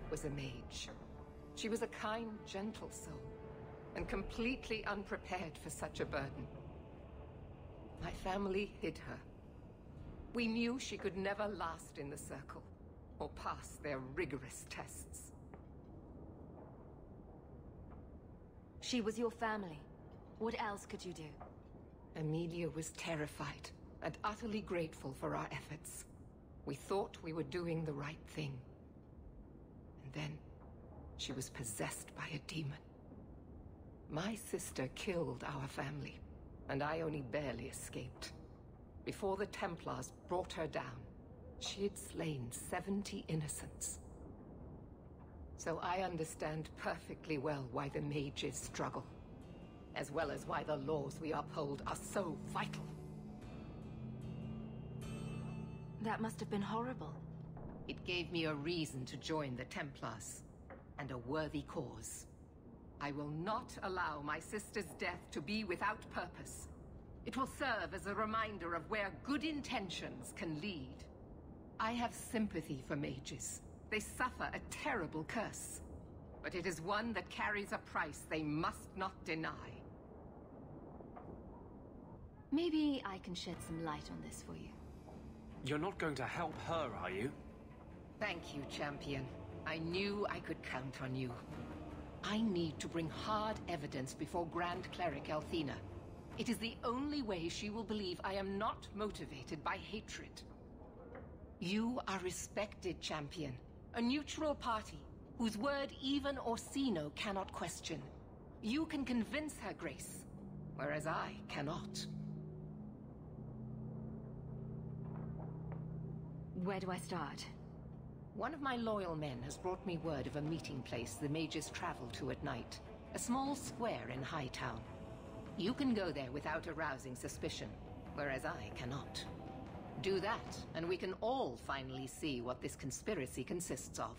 was a mage. She was a kind, gentle soul, and completely unprepared for such a burden. My family hid her. We knew she could never last in the Circle, or pass their rigorous tests. She was your family. What else could you do? Emilia was terrified and utterly grateful for our efforts. We thought we were doing the right thing. And then, she was possessed by a demon. My sister killed our family, and I only barely escaped. Before the Templars brought her down, she had slain 70 innocents. So I understand perfectly well why the mages struggle, as well as why the laws we uphold are so vital. That must have been horrible. It gave me a reason to join the Templars, and a worthy cause. I will not allow my sister's death to be without purpose. It will serve as a reminder of where good intentions can lead. I have sympathy for mages. They suffer a terrible curse, but it is one that carries a price they must not deny. Maybe I can shed some light on this for you. You're not going to help her, are you? Thank you, Champion. I knew I could count on you. I need to bring hard evidence before Grand Cleric Althena. It is the only way she will believe I am not motivated by hatred. You are respected, Champion. A neutral party, whose word even Orsino cannot question. You can convince her, Grace, whereas I cannot. Where do I start? One of my loyal men has brought me word of a meeting place the mages travel to at night. A small square in Hightown. You can go there without arousing suspicion, whereas I cannot. Do that, and we can all finally see what this conspiracy consists of.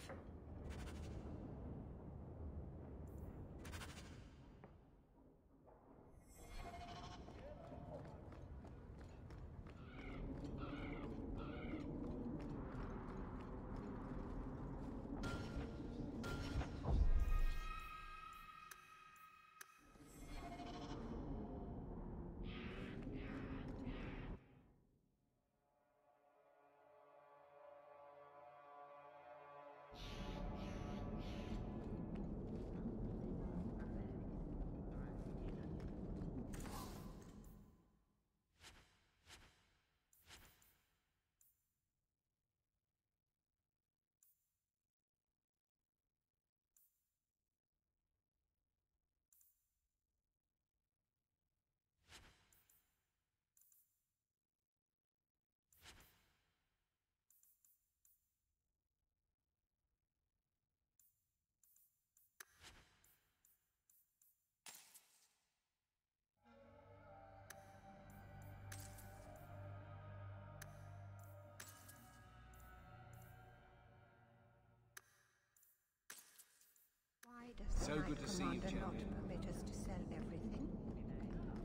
Does So the good to see you, Commander not Champion. permit us to sell everything?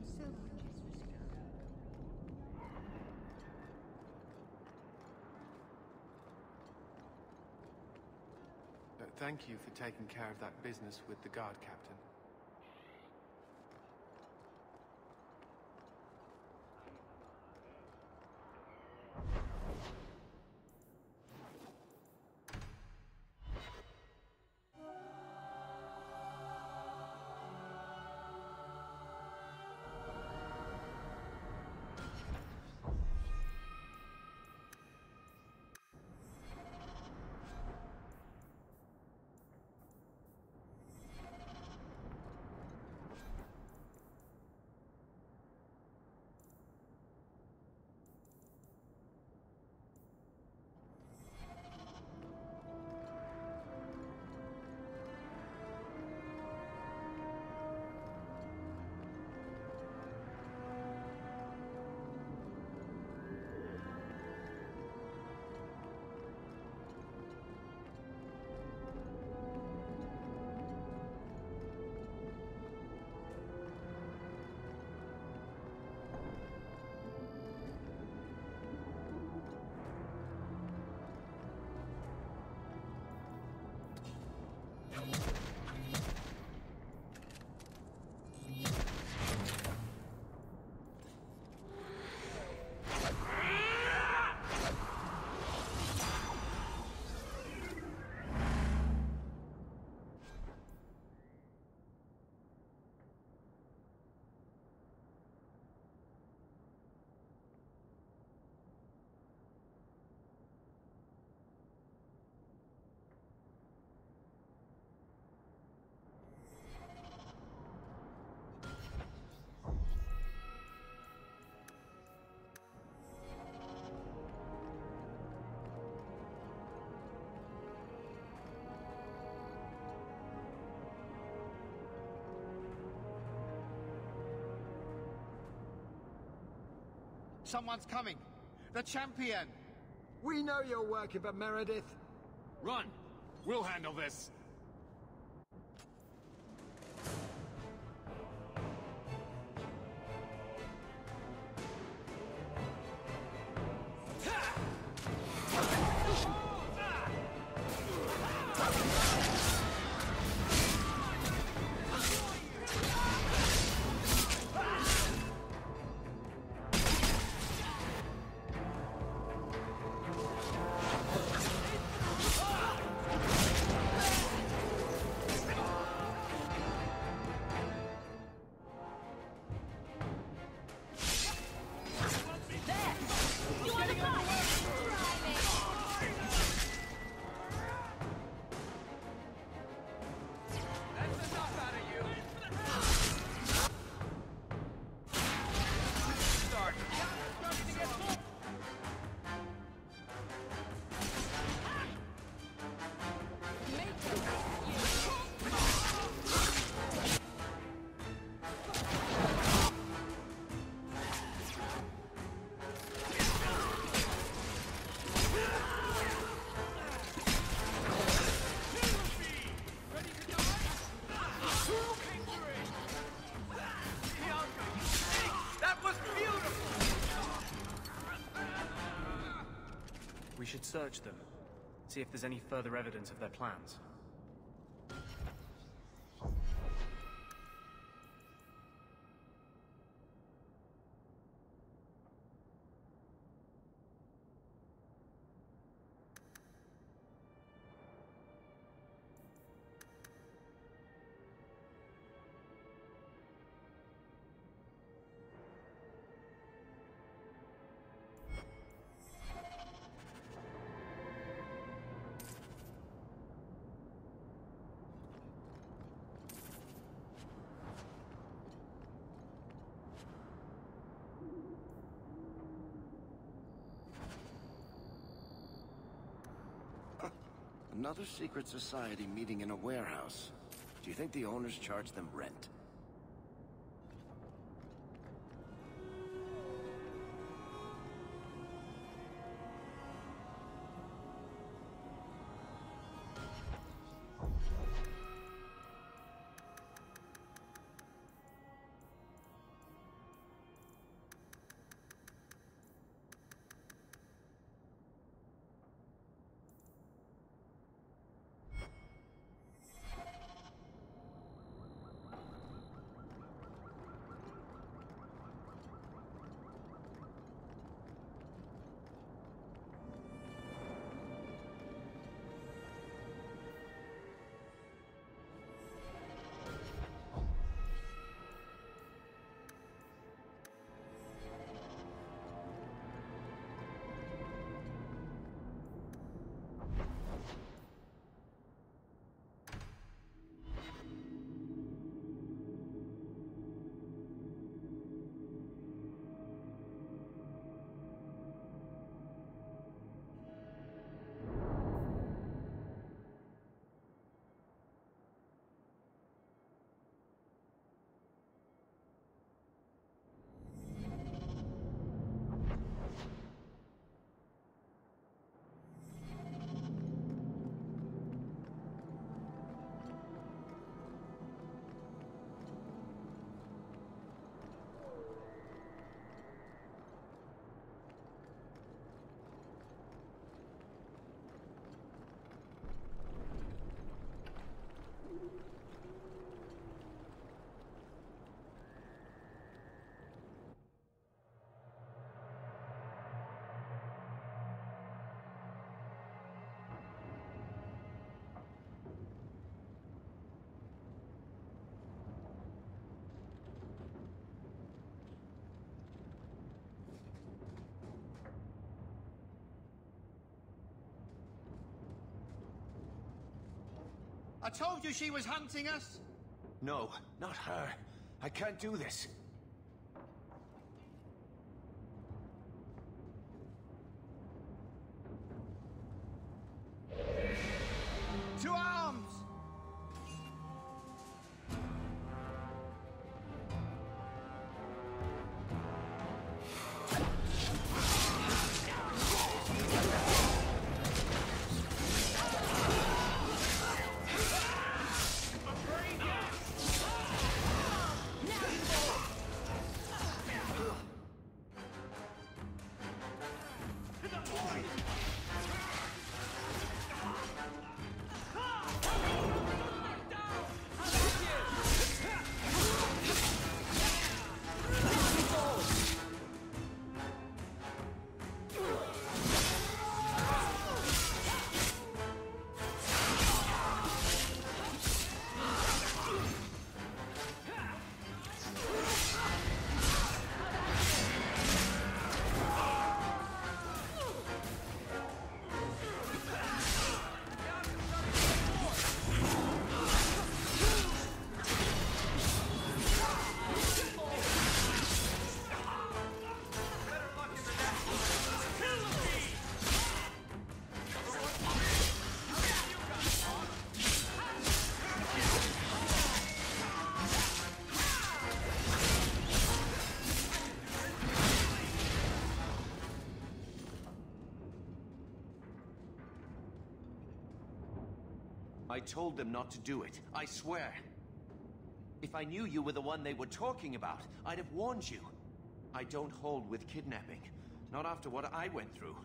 So much is reserved. Thank you for taking care of that business with the guard captain. Someone's coming! The champion! We know you're working for Meredith. Run! We'll handle this. We should search them, see if there's any further evidence of their plans. Another secret society meeting in a warehouse. Do you think the owners charge them rent? I told you she was hunting us! No, not her. I can't do this. To arms! I told them not to do it, I swear. If I knew you were the one they were talking about, I'd have warned you. I don't hold with kidnapping. Not after what I went through.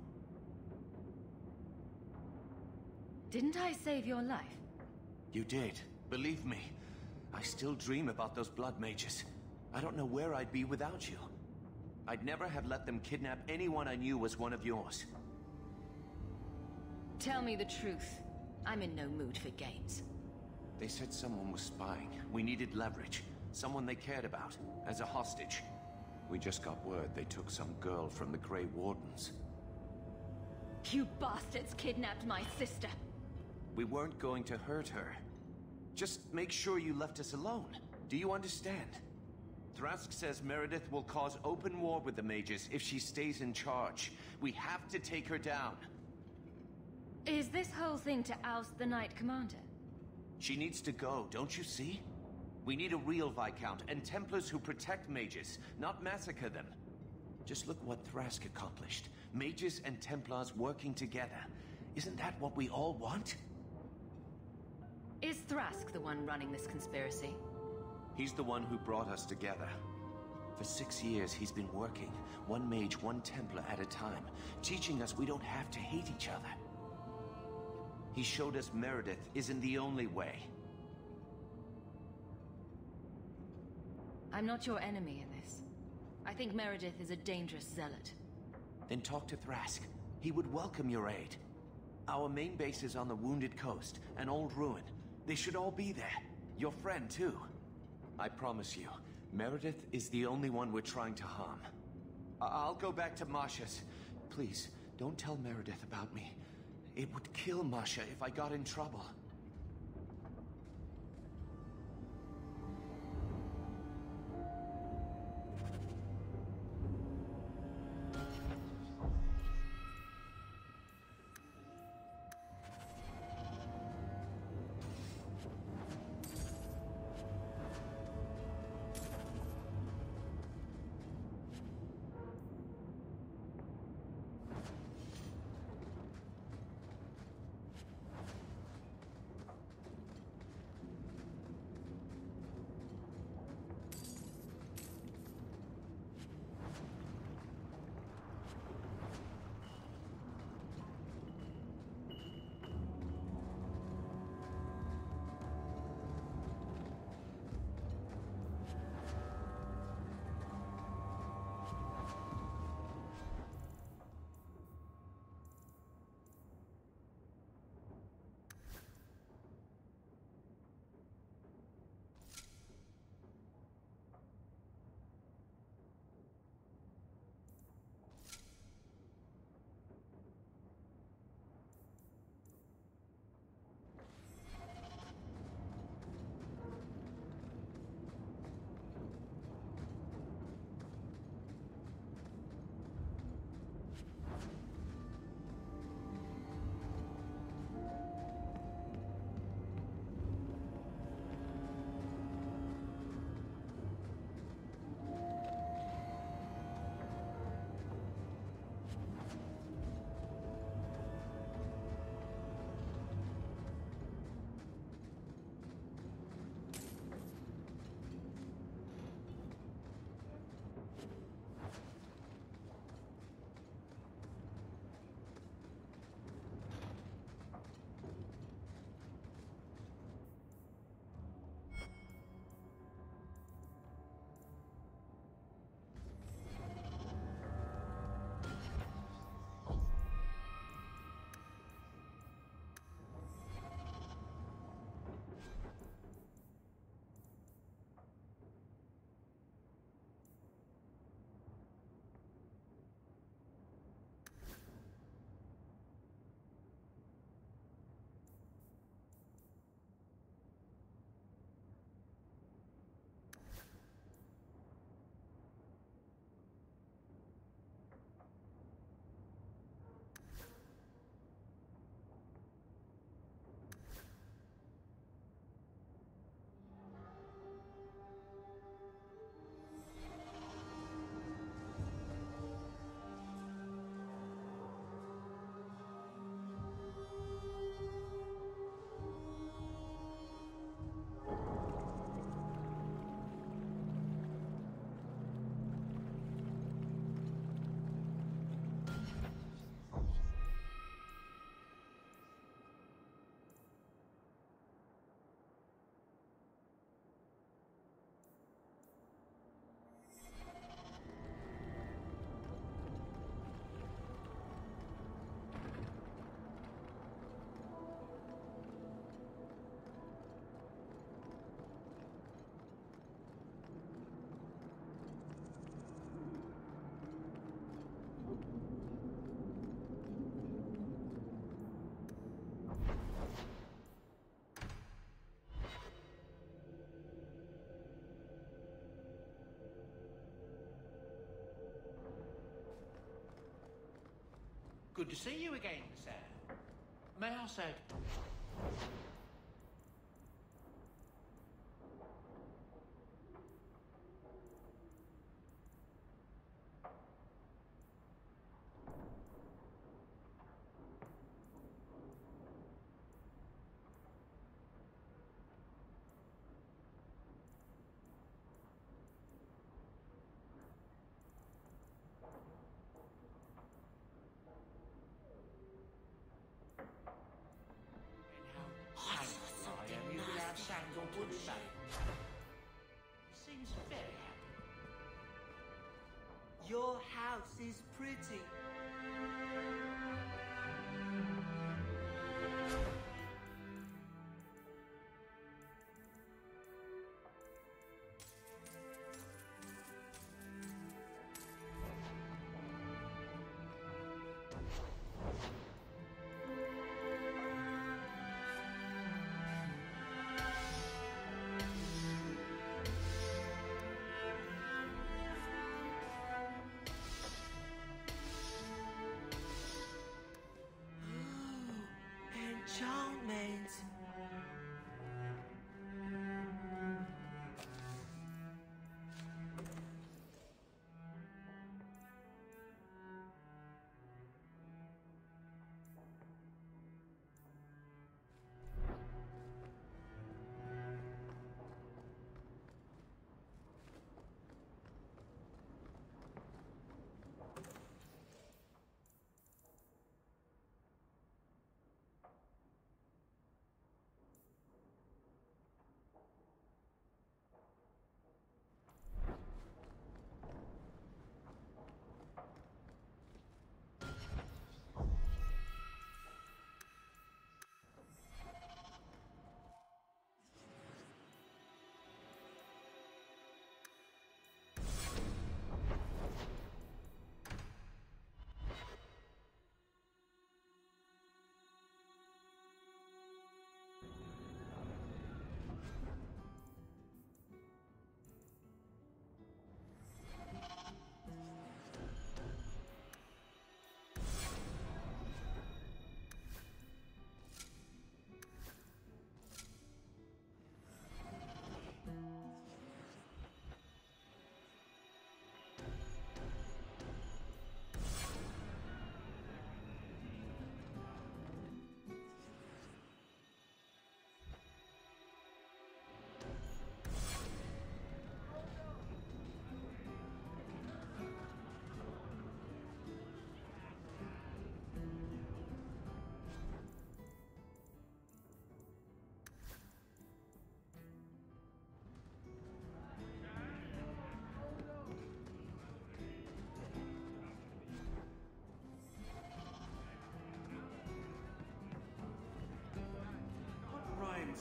Didn't I save your life? You did. Believe me. I still dream about those blood mages. I don't know where I'd be without you. I'd never have let them kidnap anyone I knew was one of yours. Tell me the truth. I'm in no mood for games. They said someone was spying. We needed leverage. Someone they cared about. As a hostage. We just got word they took some girl from the Grey Wardens. You bastards kidnapped my sister. We weren't going to hurt her. Just make sure you left us alone. Do you understand? Thrask says Meredith will cause open war with the mages if she stays in charge. We have to take her down. Is this whole thing to oust the Knight Commander? She needs to go, don't you see? We need a real Viscount and Templars who protect mages, not massacre them. Just look what Thrask accomplished. Mages and Templars working together. Isn't that what we all want? Is Thrask the one running this conspiracy? He's the one who brought us together. For 6 years, he's been working, one mage, one Templar at a time, teaching us we don't have to hate each other. He showed us Meredith isn't the only way. I'm not your enemy in this. I think Meredith is a dangerous zealot. Then talk to Thrask. He would welcome your aid. Our main base is on the Wounded Coast, an old ruin. They should all be there. Your friend, too. I promise you, Meredith is the only one we're trying to harm. I'll go back to Masha's. Please, don't tell Meredith about me. It would kill Masha if I got in trouble. Good to see you again, sir. May I say... Seems very happy. Your house is pretty. Enchantment.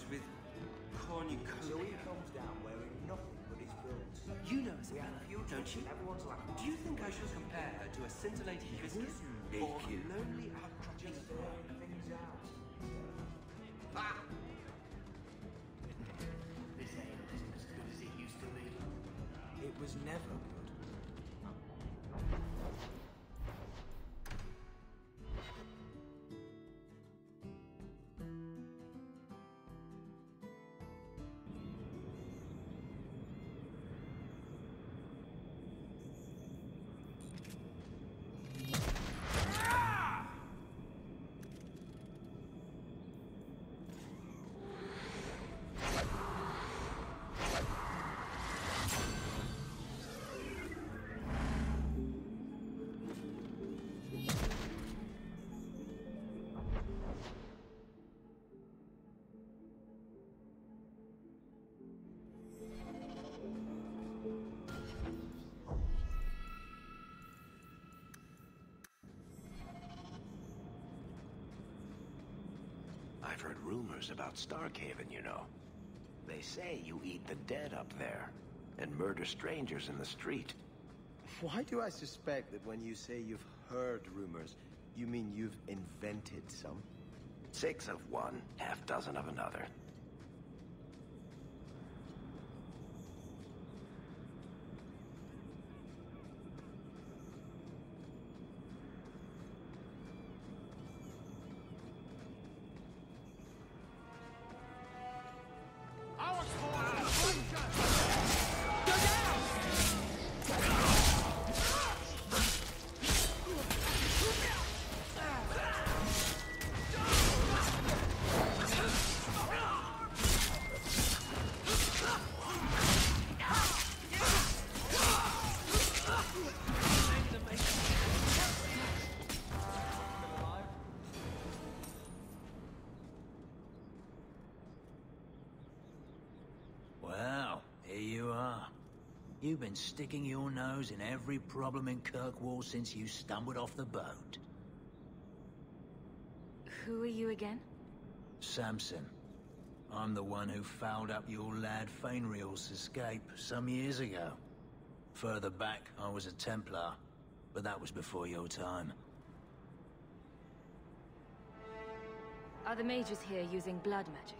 With cornucopia. So he comes down wearing nothing but his clothes. You know Isabella, don't you? Everyone's laughing. Do you think I should compare her to a scintillating hibiscus or a lonely outcropping of rock? Things out. Ah! This ale isn't as good as it used to be. It was never good. I've heard rumors about Starkhaven, you know. They say you eat the dead up there, and murder strangers in the street. Why do I suspect that when you say you've heard rumors, you mean you've invented some? 6 of one, half dozen of another. you've been sticking your nose in every problem in Kirkwall since you stumbled off the boat. Who are you again? Samson. I'm the one who fouled up your lad Fainriel's escape some years ago. Further back, I was a Templar, but that was before your time. Are the mages here using blood magic?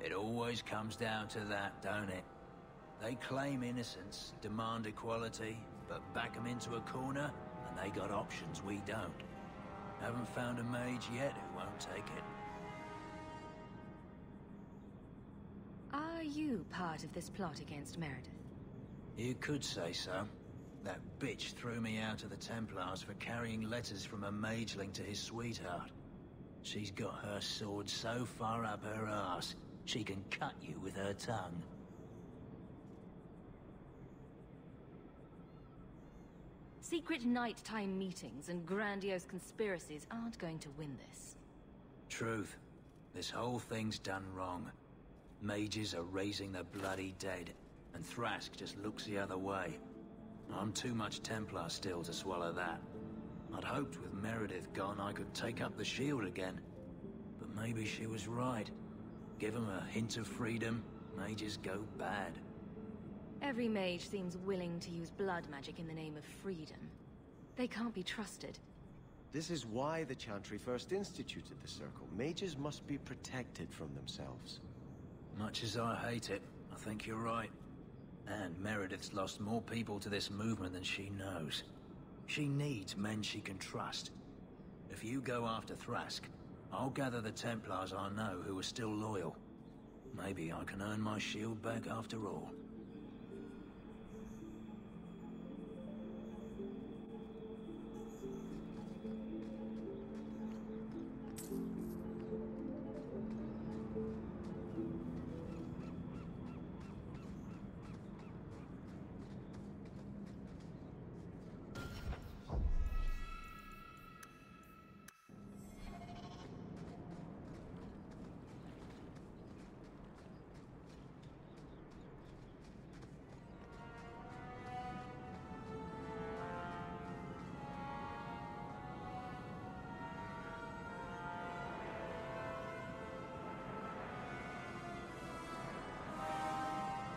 It always comes down to that, don't it? They claim innocence, demand equality, but back them into a corner, and they got options we don't. Haven't found a mage yet who won't take it. Are you part of this plot against Meredith? You could say so. That bitch threw me out of the Templars for carrying letters from a mageling to his sweetheart. She's got her sword so far up her arse, she can cut you with her tongue. Secret nighttime meetings and grandiose conspiracies aren't going to win this. Truth. This whole thing's done wrong. Mages are raising the bloody dead, and Thrask just looks the other way. I'm too much Templar still to swallow that. I'd hoped with Meredith gone I could take up the shield again. But maybe she was right. Give them a hint of freedom, mages go bad. Every mage seems willing to use blood magic in the name of freedom. They can't be trusted. This is why the Chantry first instituted the Circle. Mages must be protected from themselves. Much as I hate it, I think you're right. And Meredith's lost more people to this movement than she knows. She needs men she can trust. If you go after Thrask, I'll gather the Templars I know who are still loyal. Maybe I can earn my shield back after all.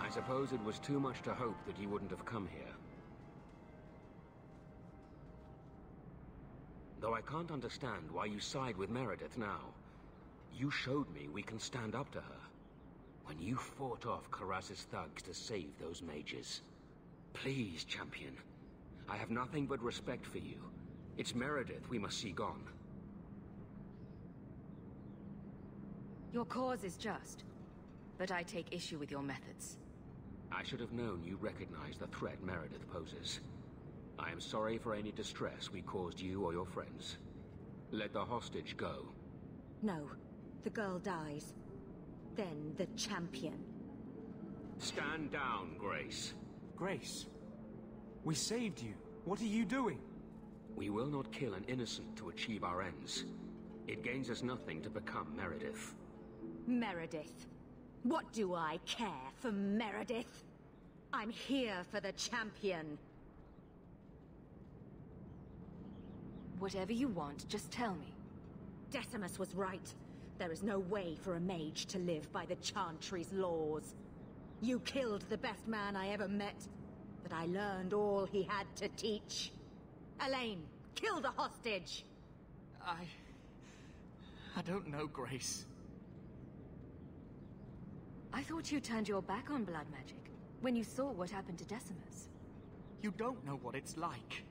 I suppose it was too much to hope that you wouldn't have come here. Though I can't understand why you side with Meredith now. You showed me we can stand up to her. When you fought off Karas's thugs to save those mages. Please, champion. I have nothing but respect for you. It's Meredith we must see gone. Your cause is just, but I take issue with your methods. I should have known you recognized the threat Meredith poses. I am sorry for any distress we caused you or your friends. Let the hostage go. No. The girl dies. Then the champion. Stand down, Grace. Grace? We saved you. What are you doing? We will not kill an innocent to achieve our ends. It gains us nothing to become Meredith. Meredith. What do I care for Meredith? I'm here for the champion. Whatever you want, just tell me. Decimus was right. There is no way for a mage to live by the Chantry's laws. You killed the best man I ever met, but I learned all he had to teach. Elaine, kill the hostage! I don't know, Grace. I thought you turned your back on blood magic when you saw what happened to Decimus. You don't know what it's like.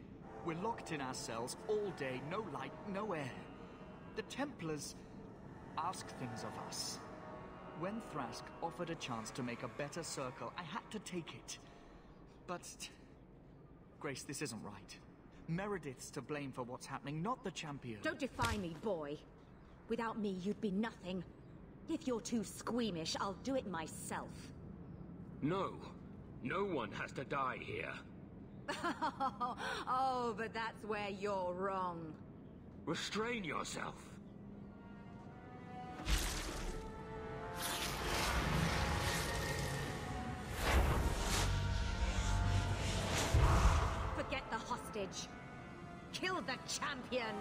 We're locked in our cells all day, no light, no air. The Templars ask things of us. When Thrask offered a chance to make a better circle, I had to take it. But... Grace, this isn't right. Meredith's to blame for what's happening, not the champion. Don't defy me, boy. Without me, you'd be nothing. If you're too squeamish, I'll do it myself. No. No one has to die here. Oh, but that's where you're wrong. Restrain yourself. hostage. Kill the champion!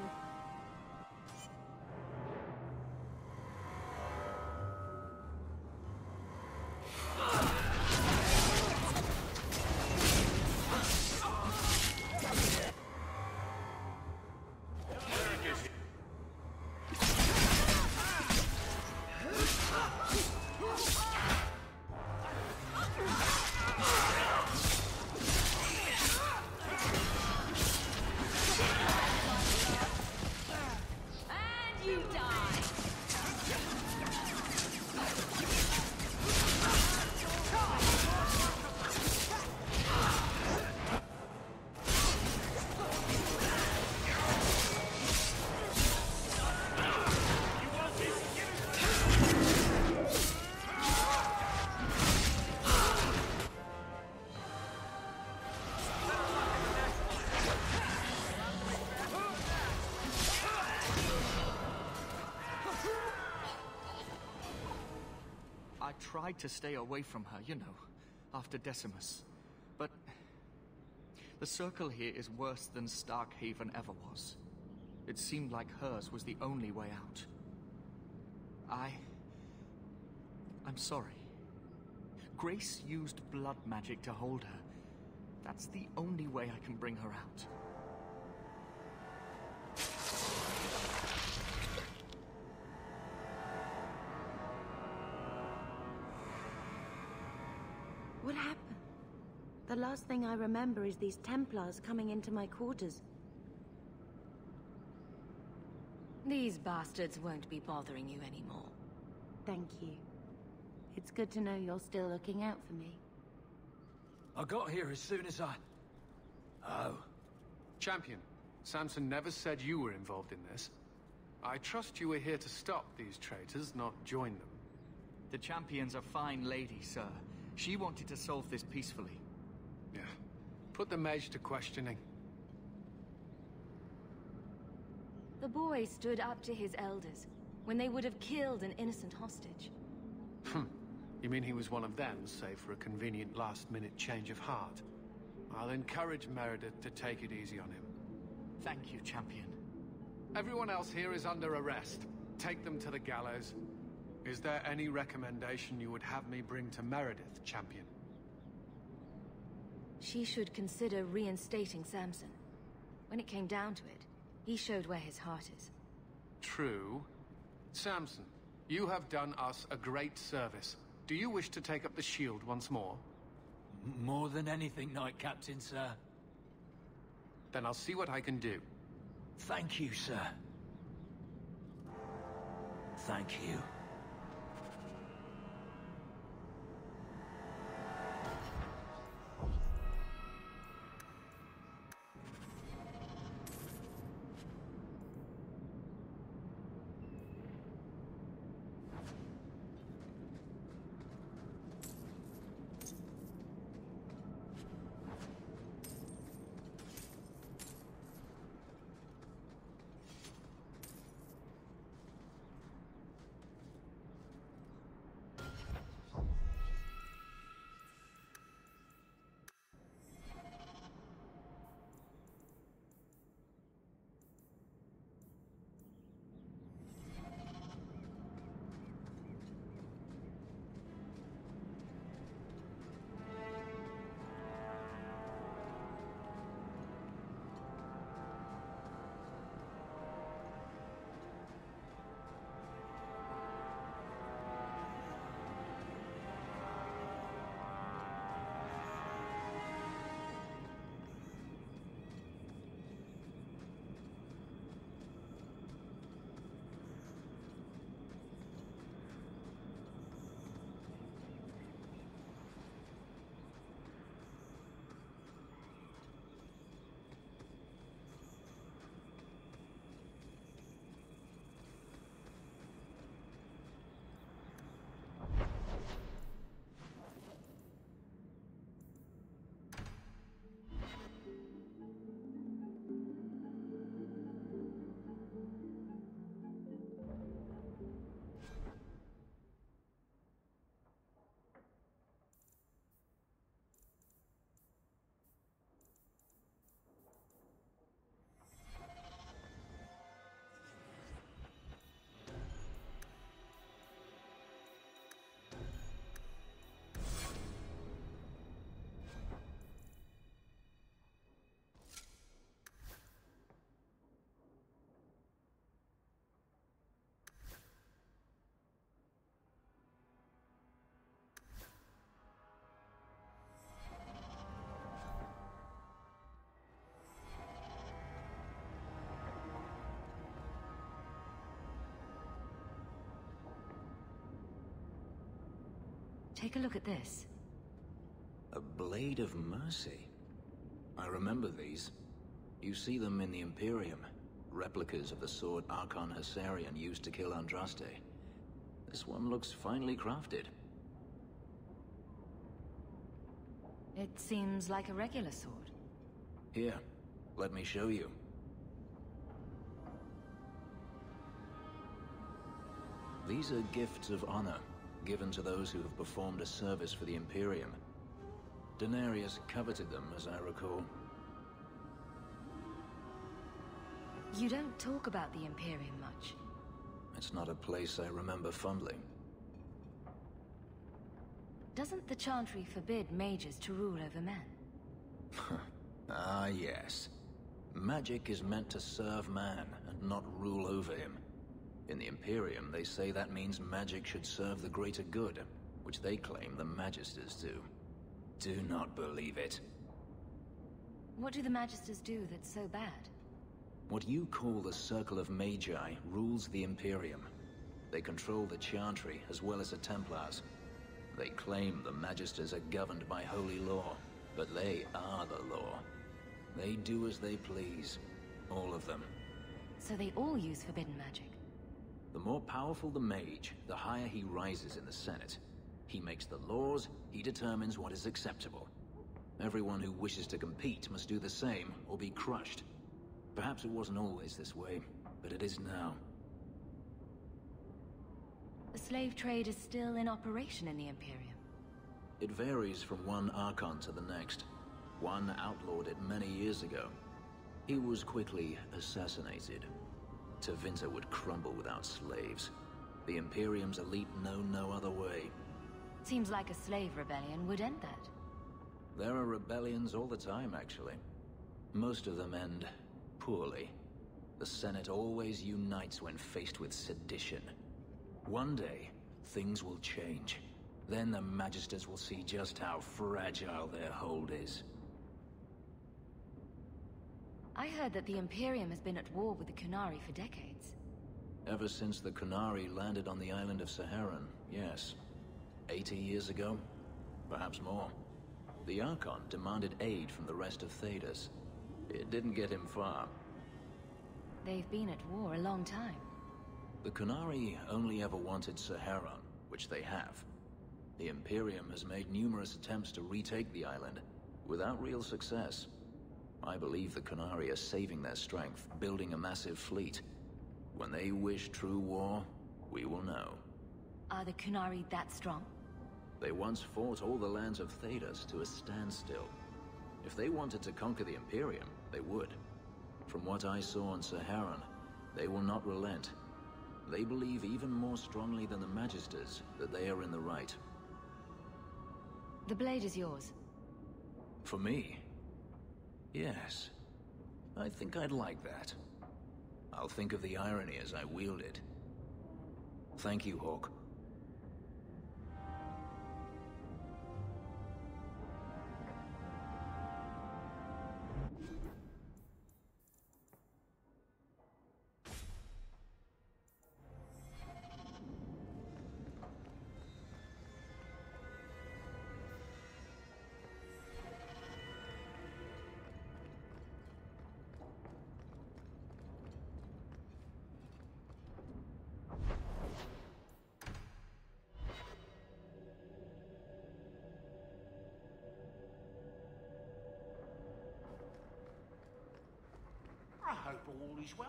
I tried to stay away from her, you know, after Decimus. But the Circle here is worse than Starkhaven ever was. It seemed like hers was the only way out. I'm sorry. Grace used blood magic to hold her. That's the only way I can bring her out. What happened? The last thing I remember is these Templars coming into my quarters. These bastards won't be bothering you anymore. Thank you. It's good to know you're still looking out for me. I got here as soon as I... Oh. Champion, Samson never said you were involved in this. I trust you were here to stop these traitors, not join them. The Champion's a fine lady, sir. She wanted to solve this peacefully. Yeah. Put the mage to questioning. The boy stood up to his elders when they would have killed an innocent hostage. You mean he was one of them, save for a convenient last-minute change of heart? I'll encourage Meredith to take it easy on him. Thank you, Champion. Everyone else here is under arrest. Take them to the gallows. Is there any recommendation you would have me bring to Meredith, Champion? She should consider reinstating Samson. When it came down to it, he showed where his heart is. True. Samson, you have done us a great service. Do you wish to take up the shield once more? More than anything, Knight Captain, sir. Then I'll see what I can do. Thank you, sir. Thank you. Take a look at this. A Blade of Mercy. I remember these. You see them in the Imperium. Replicas of the sword Archon Hessarian used to kill Andraste. This one looks finely crafted. It seems like a regular sword. Here, let me show you. These are gifts of honor, given to those who have performed a service for the Imperium. Denarius coveted them, as I recall. You don't talk about the Imperium much. It's not a place I remember fondly. Doesn't the Chantry forbid mages to rule over men? Ah, yes. Magic is meant to serve man, and not rule over him. In the Imperium, they say that means magic should serve the greater good, which they claim the Magisters do. Do not believe it. What do the Magisters do that's so bad? What you call the Circle of Magi rules the Imperium. They control the Chantry as well as the Templars. They claim the Magisters are governed by holy law, but they are the law. They do as they please. All of them. So they all use forbidden magic? The more powerful the mage, the higher he rises in the Senate. He makes the laws, he determines what is acceptable. Everyone who wishes to compete must do the same, or be crushed. Perhaps it wasn't always this way, but it is now. The slave trade is still in operation in the Imperium. It varies from one Archon to the next. One outlawed it many years ago. He was quickly assassinated. Tevinter would crumble without slaves. The Imperium's elite know no other way. Seems like a slave rebellion would end that. There are rebellions all the time, actually. Most of them end poorly. The Senate always unites when faced with sedition. One day, things will change. Then the Magisters will see just how fragile their hold is. I heard that the Imperium has been at war with the Qunari for decades. Ever since the Qunari landed on the island of Saharan, yes. 80 years ago? Perhaps more. The Archon demanded aid from the rest of Thedas. It didn't get him far. They've been at war a long time. The Qunari only ever wanted Saharan, which they have. The Imperium has made numerous attempts to retake the island, without real success. I believe the Qunari are saving their strength, building a massive fleet. When they wish true war, we will know. Are the Qunari that strong? They once fought all the lands of Thedas to a standstill. If they wanted to conquer the Imperium, they would. From what I saw on Saharan, they will not relent. They believe even more strongly than the Magisters that they are in the right. The blade is yours. For me? Yes. I think I'd like that. I'll think of the irony as I wield it. Thank you, Hawke. I hope all is well.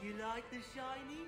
You like the shiny?